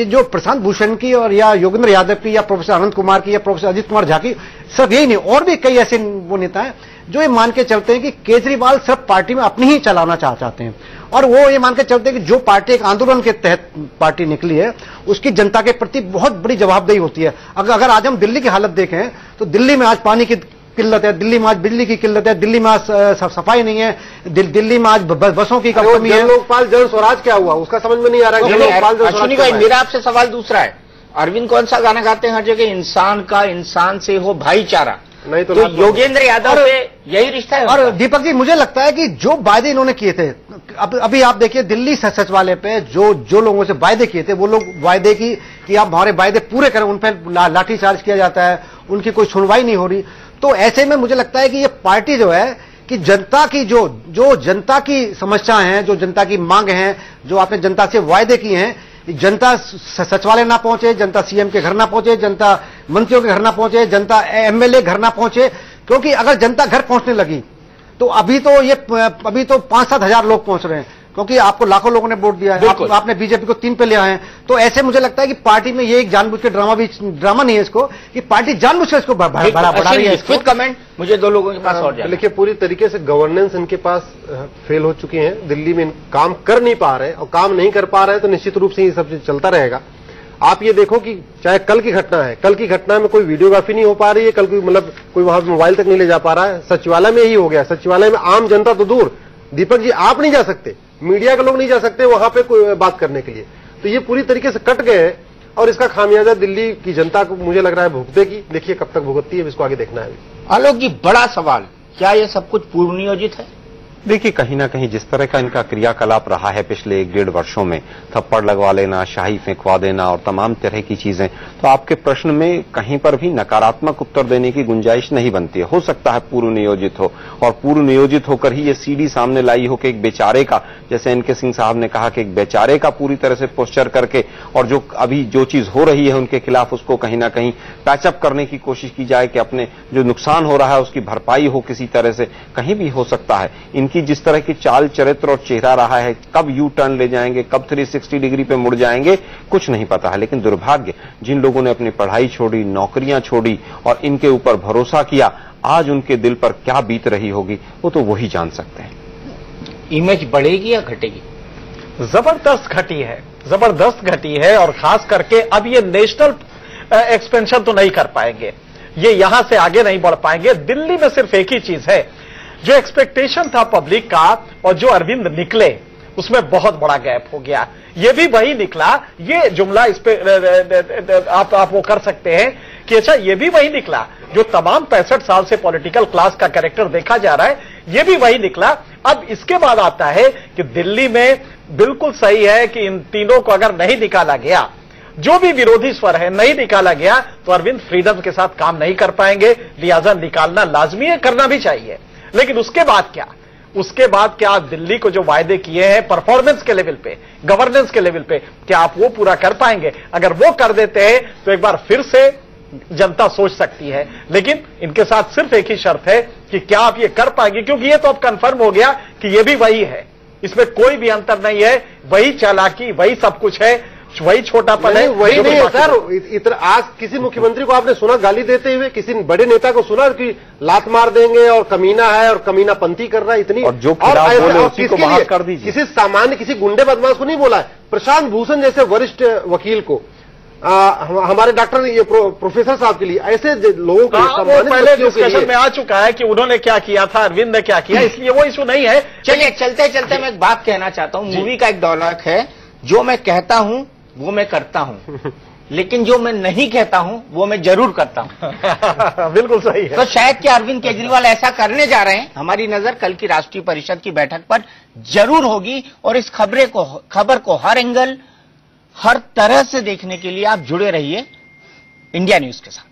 जो प्रशांत भूषण की और या योगेंद्र यादव की या प्रोफेसर आनंद कुमार की या प्रोफेसर अजीत कुमार झा की, सिर्फ यही नहीं और भी कई ऐसे वो नेता हैं जो ये मान के चलते हैं कि केजरीवाल सिर्फ पार्टी में अपनी ही चलाना चाहते हैं, और वो ये मान के चलते हैं कि जो पार्टी एक आंदोलन के तहत पार्टी निकली है उसकी जनता के प्रति बहुत बड़ी जवाबदेही होती है। अगर आज हम दिल्ली की हालत देखें तो दिल्ली में आज पानी की किल्लत है, दिल्ली में आज बिजली की किल्लत है, दिल्ली में आज सफाई नहीं है, दिल्ली में आज बसों की कमी है। लोकपाल जन स्वराज क्या हुआ उसका समझ में नहीं आ रहा है। अश्विनी भाई, मेरा आपसे सवाल दूसरा है। अरविंद कौन सा गाना गाते हैं हर जगह, इंसान का इंसान से हो भाईचारा, नहीं तो योगेंद्र यादव से यही रिश्ता है। और दीपक जी, मुझे लगता है कि जो वायदे इन्होंने किए थे, अभी आप देखिए दिल्ली सचिवालय पे जो लोगों से वायदे किए थे, वो लोग वायदे की कि आप हमारे वायदे पूरे करें, उन पर लाठीचार्ज किया जाता है, उनकी कोई सुनवाई नहीं हो रही। तो ऐसे में मुझे लगता है कि ये पार्टी जो है कि जनता की जो जनता की समस्याएं हैं, जो जनता की मांग है, जो आपने जनता से वायदे किए हैं, जनता सचिवालय ना पहुंचे, जनता सीएम के घर ना पहुंचे, जनता मंत्रियों के घर ना पहुंचे, जनता एमएलए घर ना पहुंचे। क्योंकि अगर जनता घर पहुंचने लगी तो अभी तो 5-7 हजार लोग पहुंच रहे हैं, क्योंकि आपको लाखों लोगों ने वोट दिया है, आपने बीजेपी को 3 पे ले आए हैं। तो ऐसे मुझे लगता है कि पार्टी में ये एक जानबूझ के ड्रामा नहीं है इसको, कि पार्टी जानबूझ के इसको बढ़ा रही है। क्विक कमेंट मुझे दो लोगों के पास और जाना। देखिए, पूरी तरीके से गवर्नेंस इनके पास फेल हो चुकी है, दिल्ली में काम कर नहीं पा रहे, और काम नहीं कर पा रहे तो निश्चित रूप से ये सब चीज चलता रहेगा। आप ये देखो कि चाहे कल की घटना है, कल की घटना में कोई वीडियोग्राफी नहीं हो पा रही है, कल कोई वहां मोबाइल तक नहीं ले जा पा रहा है। सचिवालय में यही हो गया, सचिवालय में आम जनता तो दूर, दीपक जी आप नहीं जा सकते, मीडिया के लोग नहीं जा सकते वहां पे कोई बात करने के लिए। तो ये पूरी तरीके से कट गए हैं, और इसका खामियाजा दिल्ली की जनता को मुझे लग रहा है भुगतेगी। देखिए कब तक भुगतती है, इसको आगे देखना है। आलोक जी, बड़ा सवाल, क्या ये सब कुछ पूर्व नियोजित है? देखिए, कहीं ना कहीं जिस तरह का इनका क्रियाकलाप रहा है पिछले 1-1.5 वर्षों में, थप्पड़ लगवा लेना, शाही फेंकवा देना और तमाम तरह की चीजें, तो आपके प्रश्न में कहीं पर भी नकारात्मक उत्तर देने की गुंजाइश नहीं बनती है। हो सकता है पूर्व नियोजित हो, और पूर्व नियोजित होकर ही ये सीडी सामने लाई हो कि एक बेचारे का, जैसे एनके सिंह साहब ने कहा कि एक बेचारे का पूरी तरह से पोस्चर करके, और जो अभी जो चीज हो रही है उनके खिलाफ, उसको कहीं ना कहीं पैचअप करने की कोशिश की जाए कि अपने जो नुकसान हो रहा है उसकी भरपाई हो किसी तरह से, कहीं भी हो सकता है। कि जिस तरह की चाल चरित्र और चेहरा रहा है, कब यू टर्न ले जाएंगे, कब 360 डिग्री पे मुड़ जाएंगे, कुछ नहीं पता है। लेकिन दुर्भाग्य, जिन लोगों ने अपनी पढ़ाई छोड़ी, नौकरियां छोड़ी और इनके ऊपर भरोसा किया, आज उनके दिल पर क्या बीत रही होगी वो तो वही जान सकते हैं। इमेज बढ़ेगी या घटेगी? जबरदस्त घटी है, और खास करके अब ये नेशनल एक्सपेंशन तो नहीं कर पाएंगे, ये यहां से आगे नहीं बढ़ पाएंगे। दिल्ली में सिर्फ एक ही चीज है, जो एक्सपेक्टेशन था पब्लिक का और जो अरविंद निकले उसमें बहुत बड़ा गैप हो गया। ये भी वही निकला, ये जुमला इस पे आप वो कर सकते हैं कि अच्छा ये भी वही निकला जो तमाम 65 साल से पॉलिटिकल क्लास का कैरेक्टर देखा जा रहा है, ये भी वही निकला। अब इसके बाद आता है कि दिल्ली में बिल्कुल सही है कि इन तीनों को अगर नहीं निकाला गया, जो भी विरोधी स्वर है नहीं निकाला गया, तो अरविंद फ्रीडम के साथ काम नहीं कर पाएंगे, लिहाजा निकालना लाजमी है, करना भी चाहिए। लेकिन उसके बाद क्या? उसके बाद क्या दिल्ली को जो वायदे किए हैं परफॉर्मेंस के लेवल पे, गवर्नेंस के लेवल पे, क्या आप वो पूरा कर पाएंगे? अगर वो कर देते हैं तो एक बार फिर से जनता सोच सकती है। लेकिन इनके साथ सिर्फ एक ही शर्त है कि क्या आप ये कर पाएंगे, क्योंकि ये तो अब कंफर्म हो गया कि ये भी वही है, इसमें कोई भी अंतर नहीं है, वही चालाकी, वही सब कुछ है, वही छोटापन है। वही नहीं है सर। आज किसी मुख्यमंत्री को आपने सुना गाली देते हुए? किसी बड़े नेता को सुना कि लात मार देंगे और कमीना है और कमीना पंथी कर रहा है? इतनी और जो खिलाफ बोले उसी को बाहर कर दीजिए। किसी सामान्य किसी गुंडे बदमाश को नहीं बोला है। प्रशांत भूषण जैसे वरिष्ठ वकील को, हमारे डॉक्टर ये प्रोफेसर साहब के लिए, ऐसे लोगों को पहले डिस्कशन में आ चुका है कि उन्होंने क्या किया था, अरविंद ने क्या किया, इसलिए वो इशू नहीं है। चलिए चलते चलते मैं एक बात कहना चाहता हूं। मूवी का एक डायलॉग है, जो मैं कहता हूं वो मैं करता हूं, लेकिन जो मैं नहीं कहता हूं वो मैं जरूर करता हूं। बिल्कुल सही है। तो शायद कि अरविंद केजरीवाल ऐसा करने जा रहे हैं। हमारी नजर कल की राष्ट्रीय परिषद की बैठक पर जरूर होगी और इस खबर को हर एंगल, हर तरह से देखने के लिए आप जुड़े रहिए इंडिया न्यूज के साथ।